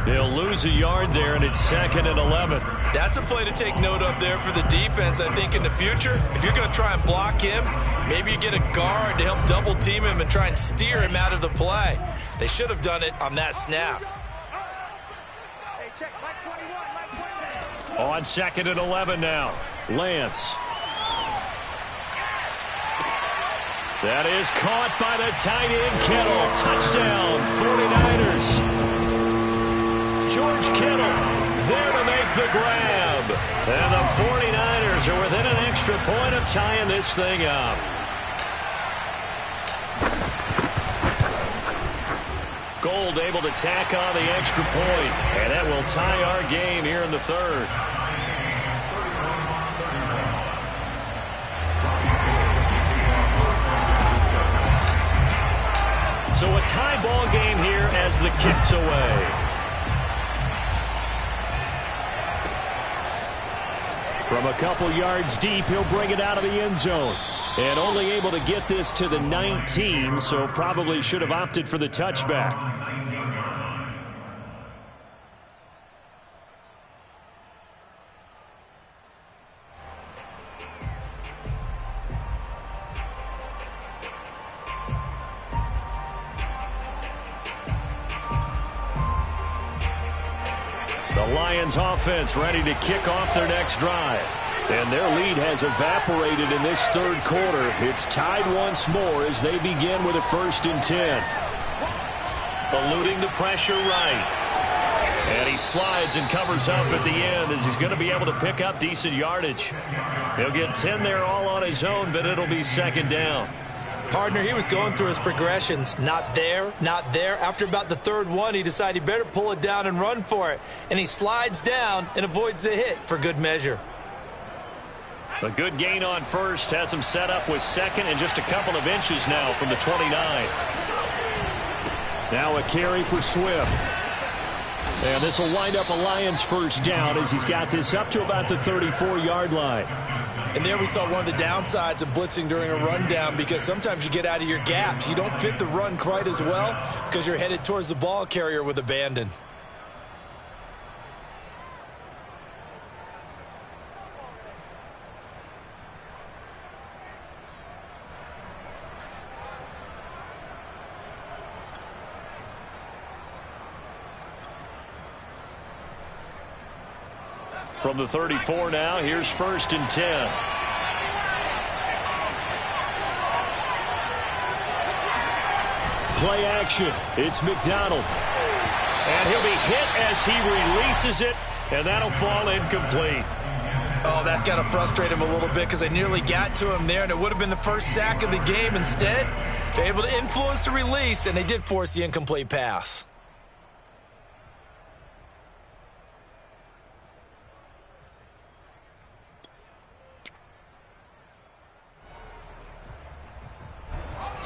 He'll lose a yard there, and it's 2nd and 11. That's a play to take note of there for the defense, I think, in the future. If you're going to try and block him, maybe you get a guard to help double team him and try and steer him out of the play. They should have done it on that snap. On 2nd and 11 now. Lance. That is caught by the tight end, Kittle. Touchdown, 49ers. George Kittle there to make the grab. And the 49ers are within an extra point of tying this thing up. Gold able to tack on the extra point. And that will tie our game here in the third. So a tie ball game here as the kick's away. From a couple yards deep, he'll bring it out of the end zone. And only able to get this to the 19, so probably should have opted for the touchback. The Lions offense ready to kick off their next drive. And their lead has evaporated in this third quarter. It's tied once more as they begin with a 1st and 10. Eluding the pressure right. And he slides and covers up at the end as he's going to be able to pick up decent yardage. He'll get 10 there all on his own, but it'll be 2nd down. Partner, he was going through his progressions. Not there, not there. After about the 3rd one, he decided he better pull it down and run for it. And he slides down and avoids the hit for good measure. A good gain on 1st has him set up with 2nd and just a couple of inches now from the 29. Now a carry for Swift. And this will wind up a Lions 1st down as he's got this up to about the 34-yard line. And there we saw one of the downsides of blitzing during a rundown, because sometimes you get out of your gaps. You don't fit the run quite as well because you're headed towards the ball carrier with abandon. From the 34 now, here's 1st and 10. Play action. It's McDonald. And he'll be hit as he releases it, and that'll fall incomplete. Oh, that's got to frustrate him a little bit because they nearly got to him there, and it would have been the first sack of the game. Instead, they're able to influence the release, and they did force the incomplete pass.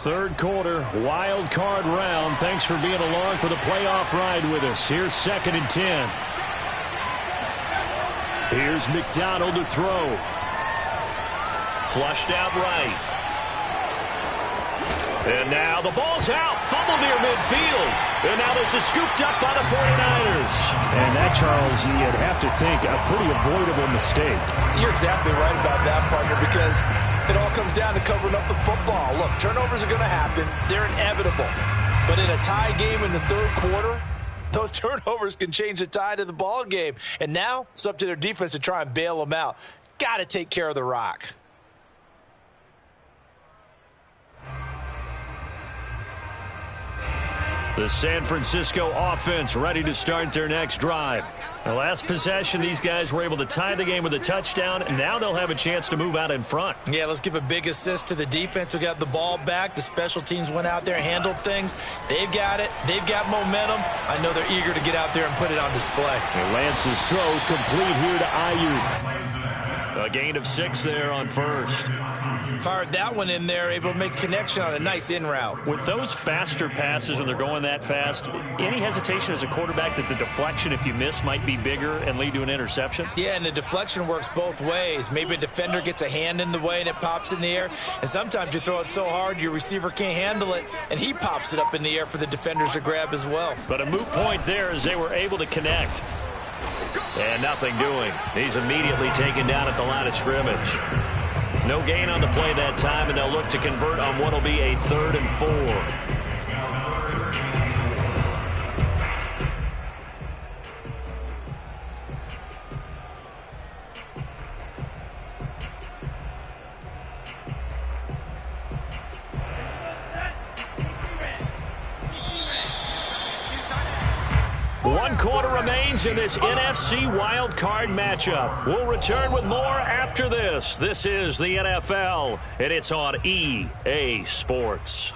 Third quarter, wild card round. Thanks for being along for the playoff ride with us. Here's 2nd and 10. Here's McDonald to throw. Flushed out right. And now the ball's out. Fumble near midfield. And now this is scooped up by the 49ers. And that, Charles, you'd have to think a pretty avoidable mistake. You're exactly right about that, partner, because it all comes down to covering up the football. Look, turnovers are going to happen. They're inevitable. But in a tie game in the 3rd quarter, those turnovers can change the tide of the ball game. And now it's up to their defense to try and bail them out. Got to take care of the rock. The San Francisco offense ready to start their next drive. The last possession, these guys were able to tie the game with a touchdown, and now they'll have a chance to move out in front. Yeah, let's give a big assist to the defense who got the ball back. The special teams went out there and handled things. They've got it. They've got momentum. I know they're eager to get out there and put it on display. And Lance's throw complete here to Ayuk. A gain of 6 there on 1st. Fired that one in there, able to make connection on a nice in route. With those faster passes when they're going that fast, any hesitation as a quarterback that the deflection, if you miss, might be bigger and lead to an interception? Yeah, and the deflection works both ways. Maybe a defender gets a hand in the way and it pops in the air. And sometimes you throw it so hard your receiver can't handle it, and he pops it up in the air for the defenders to grab as well. But a moot point there as they were able to connect. And nothing doing. He's immediately taken down at the line of scrimmage. No gain on the play that time, and they'll look to convert on what will be a 3rd and 4. One quarter remains in this NFC wildcard matchup. We'll return with more after this. This is the NFL, and it's on EA Sports.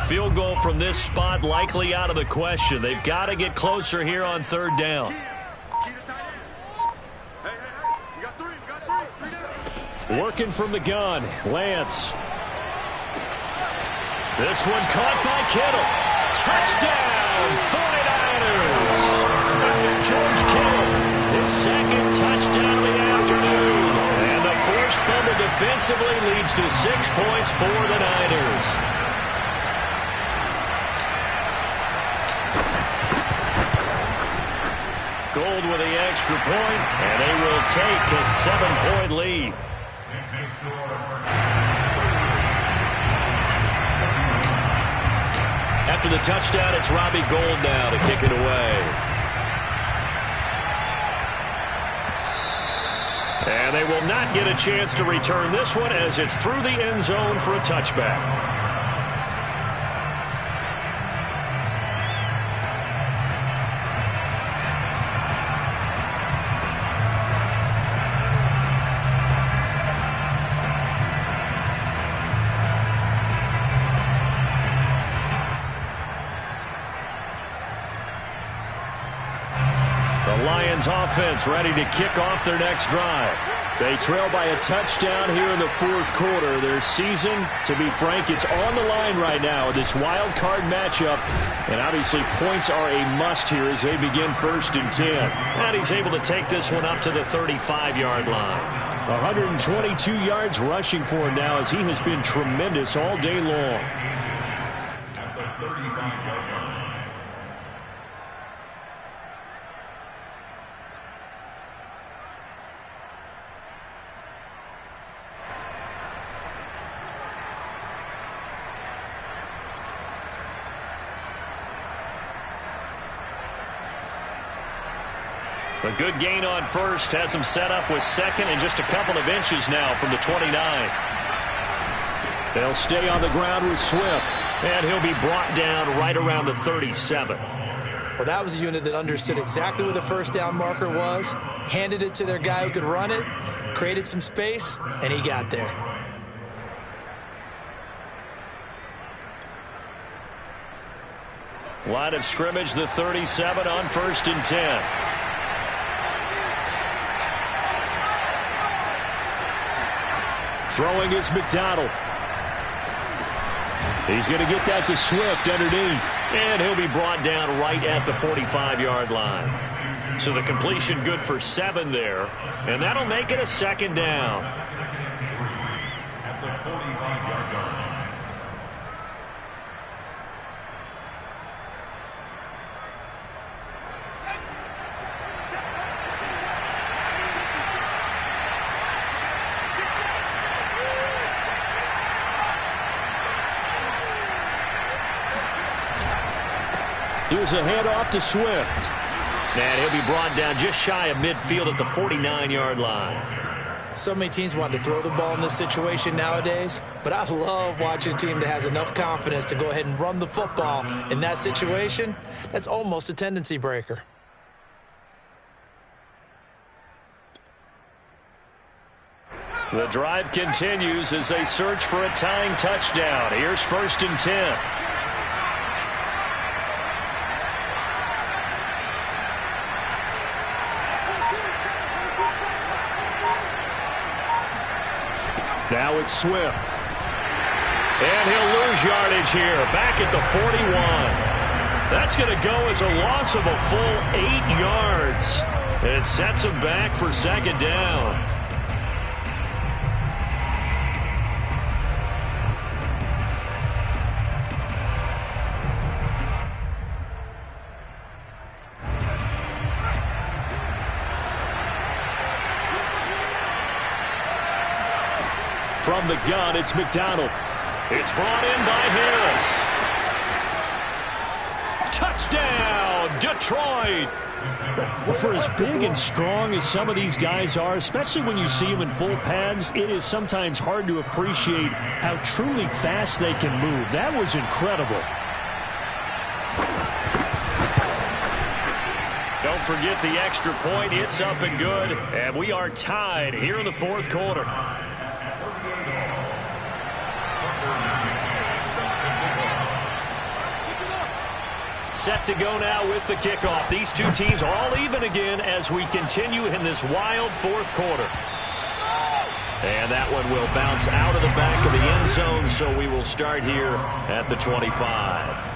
Field goal from this spot likely out of the question. They've got to get closer here on third down. Working from the gun, Lance. This one caught by Kittle. Touchdown, 49ers. George Kittle, his second touchdown of the afternoon. And the forced fumble defensively leads to 6 points for the Niners. Gold with the extra point, and they will take a 7-point lead. After the touchdown, it's Robbie Gould now to kick it away. And they will not get a chance to return this one as it's through the end zone for a touchback. Lions offense ready to kick off their next drive. They trail by a touchdown here in the fourth quarter. Their season, to be frank, it's on the line right now in this wild card matchup. And obviously points are a must here as they begin 1st and 10. And he's able to take this one up to the 35-yard line. 122 yards rushing for him now as he has been tremendous all day long. At the 35-yard line. A good gain on first has him set up with second and just a couple of inches now from the 29. They'll stay on the ground with Swift. And he'll be brought down right around the 37. Well, that was a unit that understood exactly where the first down marker was, handed it to their guy who could run it, created some space, and he got there. Line of scrimmage, the 37 on 1st and 10. Throwing is McDonald. He's going to get that to Swift underneath. And he'll be brought down right at the 45-yard line. So the completion good for 7 there. And that'll make it a 2nd down. At the 45-yard line. Here's a handoff to Swift. And he'll be brought down just shy of midfield at the 49-yard line. So many teams want to throw the ball in this situation nowadays, but I love watching a team that has enough confidence to go ahead and run the football in that situation. That's almost a tendency breaker. The drive continues as they search for a tying touchdown. Here's 1st and 10. Now it's Swift. And he'll lose yardage here, back at the 41. That's going to go as a loss of a full 8 yards. It sets him back for 2nd down. From the gun, it's McDonald. It's brought in by Harris. Touchdown, Detroit. For as big and strong as some of these guys are, especially when you see them in full pads, it is sometimes hard to appreciate how truly fast they can move. That was incredible. Don't forget the extra point. It's up and good. And we are tied here in the fourth quarter. set to go now with the kickoff. These two teams are all even again as we continue in this wild fourth quarter. And that one will bounce out of the back of the end zone, so we will start here at the 25.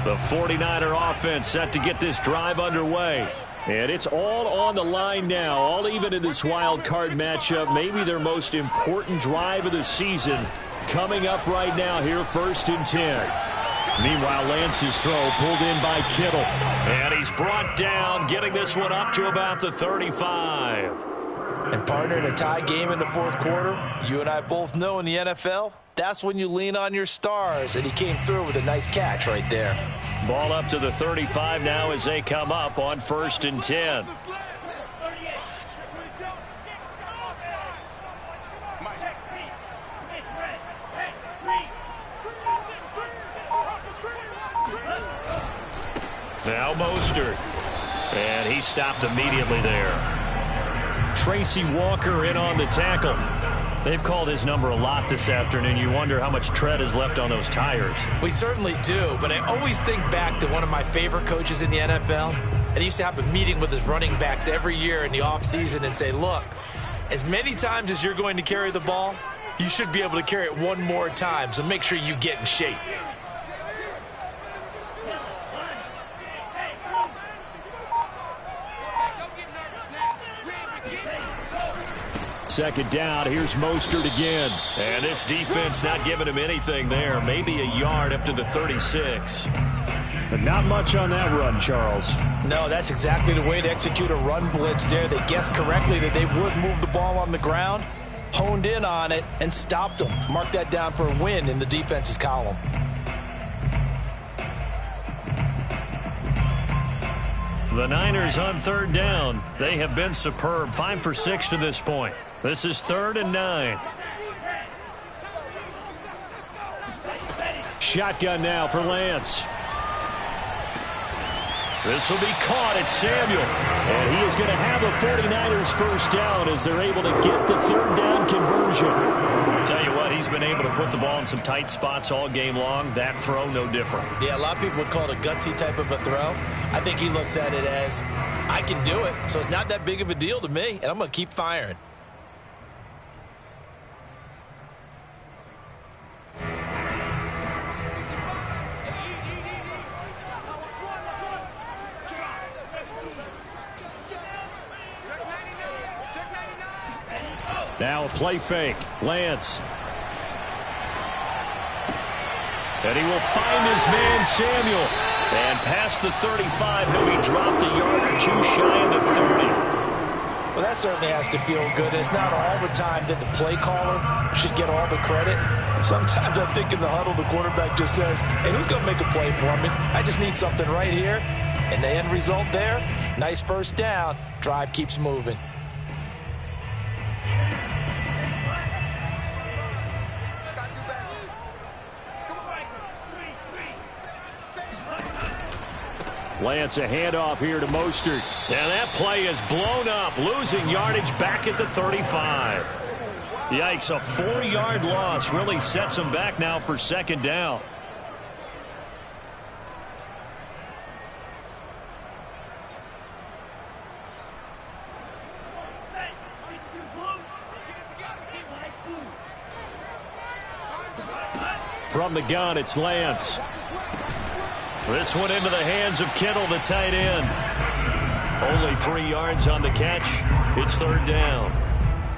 The 49er offense set to get this drive underway. And it's all on the line now, all even in this wild card matchup. Maybe their most important drive of the season coming up right now here, 1st and 10. Meanwhile, Lance's throw pulled in by Kittle. And he's brought down, getting this one up to about the 35. And partner, in a tie game in the fourth quarter, you and I both know in the NFL, that's when you lean on your stars, and he came through with a nice catch right there. Ball up to the 35 now as they come up on 1st and 10. Now Mostert. And he stopped immediately there. Tracy Walker in on the tackle. They've called his number a lot this afternoon. You wonder how much tread is left on those tires. We certainly do, but I always think back to one of my favorite coaches in the NFL. And he used to have a meeting with his running backs every year in the offseason and say, look, as many times as you're going to carry the ball, you should be able to carry it one more time, so make sure you get in shape. Second down, here's Mostert again. And this defense not giving him anything there. Maybe a yard up to the 36. But not much on that run, Charles. No, that's exactly the way to execute a run blitz there. They guessed correctly that they would move the ball on the ground, honed in on it, and stopped them. Mark that down for a win in the defense's column. The Niners on 3rd down. They have been superb. 5 for 6 to this point. This is 3rd and 9. Shotgun now for Lance. This will be caught. It's Samuel. And he is going to have a 49ers first down as they're able to get the 3rd down conversion. Tell you what, he's been able to put the ball in some tight spots all game long. That throw, no different. Yeah, a lot of people would call it a gutsy type of a throw. I think he looks at it as, I can do it, so it's not that big of a deal to me, and I'm going to keep firing. Now a play fake. Lance. And he will find his man, Samuel. And past the 35, he'll be dropped a yard or two shy of the 30. Well, that certainly has to feel good. It's not all the time that the play caller should get all the credit. Sometimes I think in the huddle, the quarterback just says, hey, who's going to make a play for me? I just need something right here. And the end result there, nice first down. Drive keeps moving. Lance, a handoff here to Mostert. And that play is blown up, losing yardage back at the 35. Yikes, a 4-yard loss really sets him back now for 2nd down. From the gun, it's Lance. This one into the hands of Kittle, the tight end. Only 3 yards on the catch. It's 3rd down.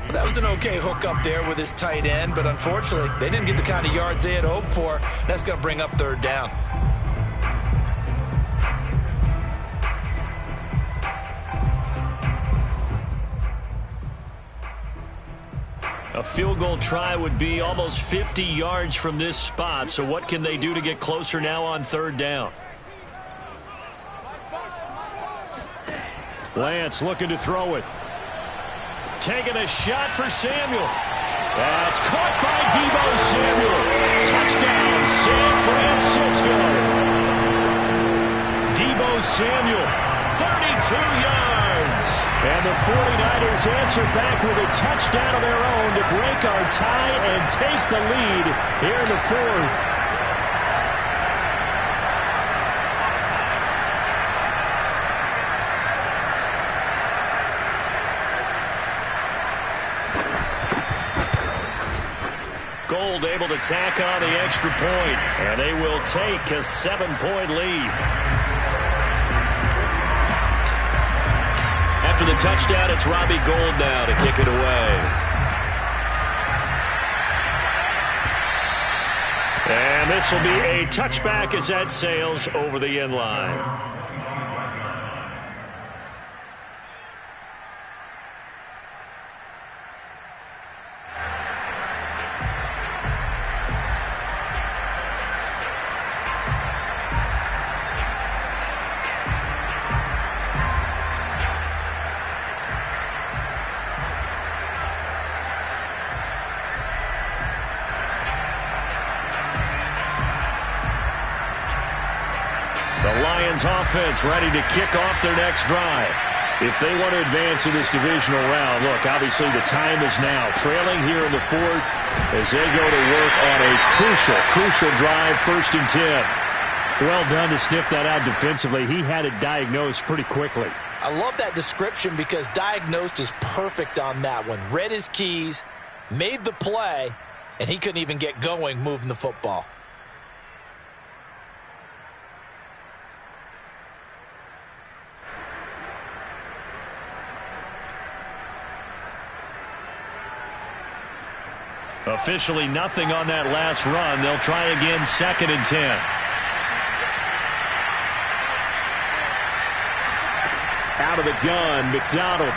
Well, that was an okay hook up there with his tight end, but unfortunately, they didn't get the kind of yards they had hoped for. That's going to bring up 3rd down. A field goal try would be almost 50 yards from this spot. So what can they do to get closer now on third down? Lance looking to throw it. Taking a shot for Samuel. That's caught by Deebo Samuel. Touchdown, San Francisco. Deebo Samuel, 32 yards. And the 49ers answer back with a touchdown of their own to break our tie and take the lead here in the fourth. Gold able to tack on the extra point, and they will take a 7-point lead. After the touchdown, it's Robbie Gould now to kick it away. And this will be a touchback as that sails over the end line. Offense ready to kick off their next drive. If they want to advance in this divisional round, look, obviously the time is now. Trailing here in the fourth as they go to work on a crucial drive, 1st and 10. Well done to sniff that out defensively. He had it diagnosed pretty quickly. I love that description because diagnosed is perfect on that one. Read his keys, made the play, and he couldn't even get going moving the football. Officially nothing on that last run. They'll try again, 2nd and 10. Out of the gun, McDonald.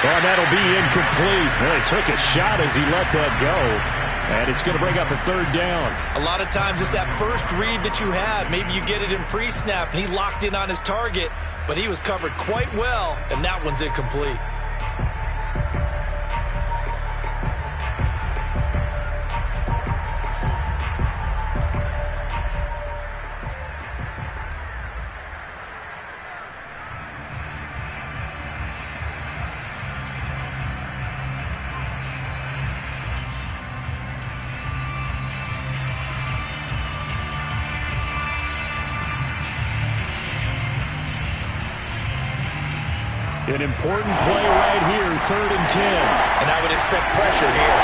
Oh, that'll be incomplete. Well, he took a shot as he let that go. And it's going to bring up a 3rd down. A lot of times it's that first read that you have. Maybe you get it in pre-snap. He locked in on his target, but he was covered quite well, and that one's incomplete. An important play right here, 3rd and 10. And I would expect pressure here.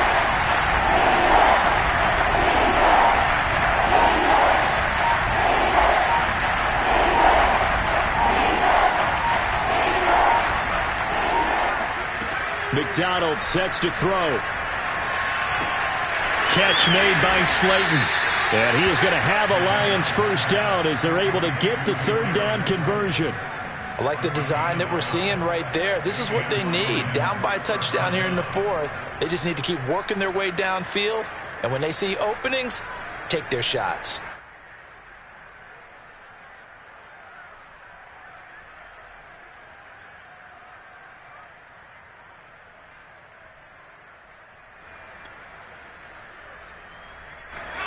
McDonald sets to throw. Catch made by Slayton. And he is going to have a Lions 1st down as they're able to get the 3rd down conversion. I like the design that we're seeing right there. This is what they need. Down by a touchdown here in the 4th. They just need to keep working their way downfield. And when they see openings, take their shots.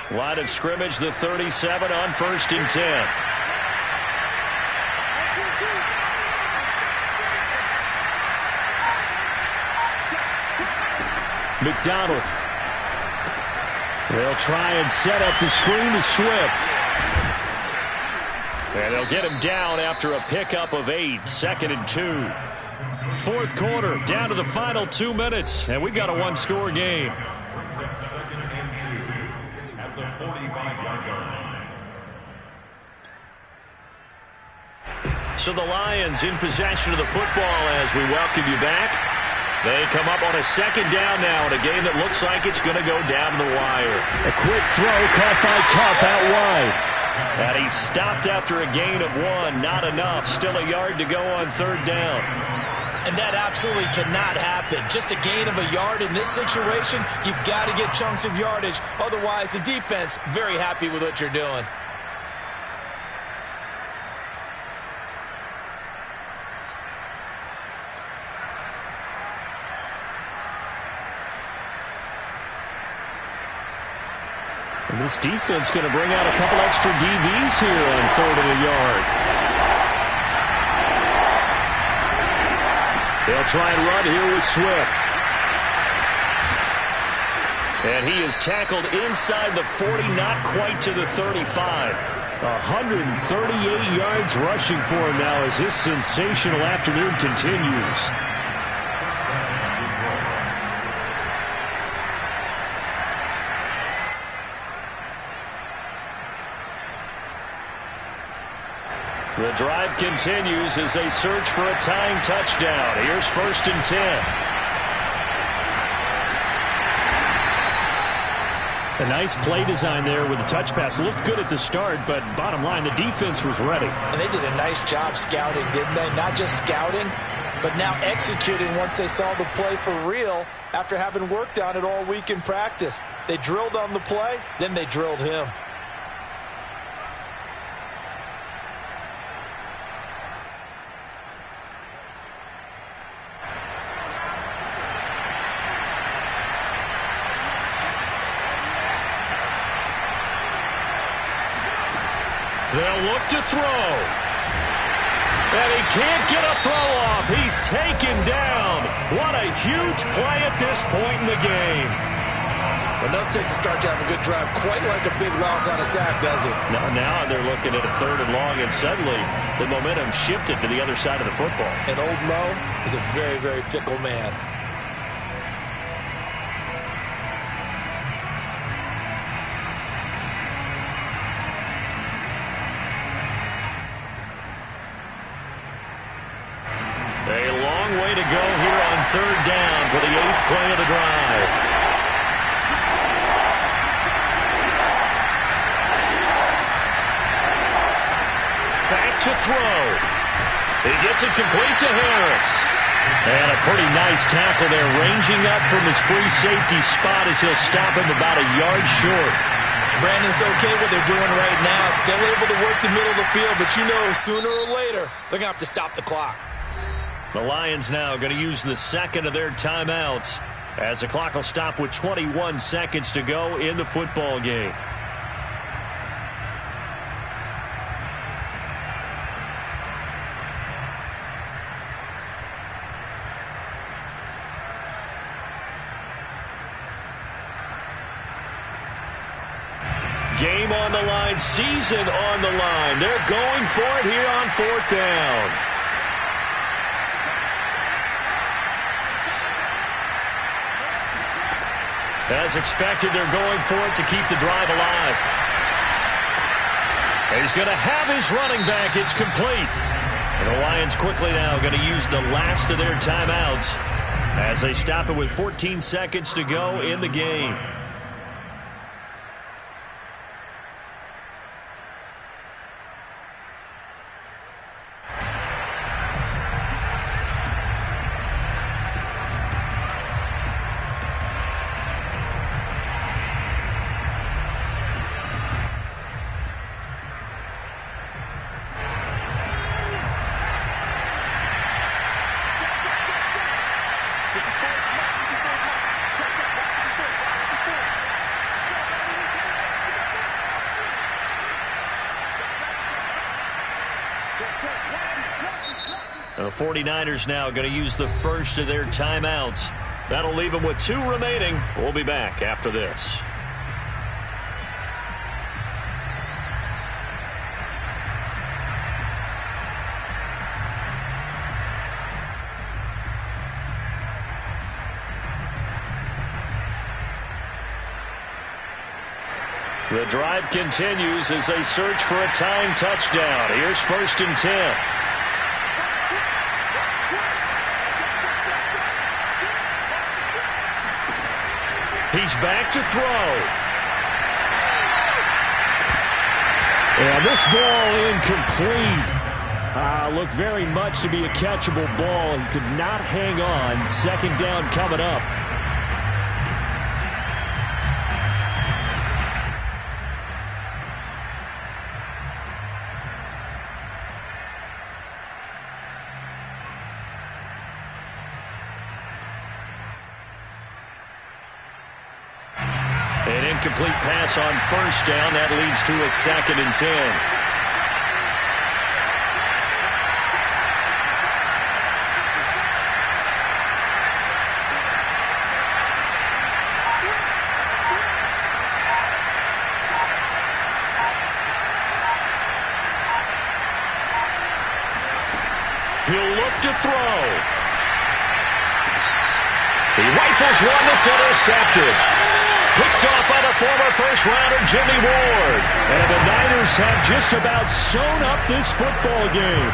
Line of scrimmage, the 37 on 1st and 10. McDonald. They'll try and set up the screen to Swift. And they'll get him down after a pickup of 8, 2nd and 2. 4th quarter, down to the final 2 minutes, and we've got a 1-score game. 2nd and 2 at the 45-yard line. So the Lions in possession of the football as we welcome you back. They come up on a 2nd down now in a game that looks like it's going to go down to the wire. A quick throw caught by Kupp out wide. And he stopped after a gain of 1. Not enough. Still a yard to go on 3rd down. And that absolutely cannot happen. Just a gain of a yard in this situation, you've got to get chunks of yardage. Otherwise, the defense, very happy with what you're doing. And this defense going to bring out a couple extra DBs here on 3rd and a yard. They'll try and run here with Swift. And he is tackled inside the 40, not quite to the 35. 138 yards rushing for him now as this sensational afternoon continues. The drive continues as they search for a tying touchdown. Here's 1st and 10. A nice play design there with the touch pass. Looked good at the start, but bottom line, the defense was ready. And they did a nice job scouting, didn't they? Not just scouting, but now executing once they saw the play for real after having worked on it all week in practice. They drilled on the play, then they drilled him. They'll look to throw. And he can't get a throw off. He's taken down. What a huge play at this point in the game. Enough takes to start to have a good drive. Quite like a big loss on a sack, does it? Now they're looking at a 3rd and long, and suddenly the momentum shifted to the other side of the football. And old Mo is a very, very fickle man. A long way to go here on 3rd down for the 8th play of the drive. Back to throw. He gets it complete to Harris. And a pretty nice tackle there, ranging up from his free safety spot as he'll stop him about a yard short. Brandon's okay what they're doing right now. Still able to work the middle of the field, but you know sooner or later they're going to have to stop the clock. The Lions now going to use the 2nd of their timeouts as the clock will stop with 21 seconds to go in the football game. Game on the line, season on the line. They're going for it here on 4th down. As expected, they're going for it to keep the drive alive. He's going to have his running back. It's complete. And the Lions quickly now going to use the last of their timeouts as they stop it with 14 seconds to go in the game. The 49ers now going to use the first of their timeouts. That'll leave them with 2 remaining. We'll be back after this. The drive continues as they search for a tying touchdown. Here's 1st and 10. He's back to throw. And this ball incomplete. looked very much to be a catchable ball. He could not hang on. Second down coming up. An incomplete pass on first down. That leads to a 2nd and 10. He'll look to throw. He rifles one that's intercepted. Picked off by the former first-rounder Jimmy Ward. And the Niners have just about sewn up this football game.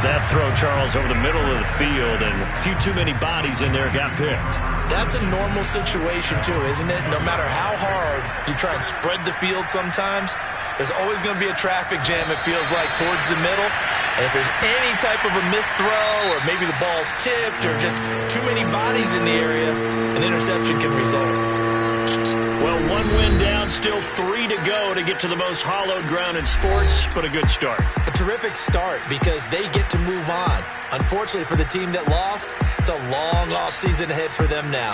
That throw, Charles, over the middle of the field, and a few too many bodies in there got picked. That's a normal situation, too, isn't it? No matter how hard you try and spread the field sometimes, there's always going to be a traffic jam, it feels like, towards the middle. And if there's any type of a missed throw, or maybe the ball's tipped, or just too many bodies in the area, an interception can result. Well, 1 win down, still 3 to go to get to the most hallowed ground in sports, but a good start. A terrific start because they get to move on. Unfortunately for the team that lost, it's a long offseason ahead for them now.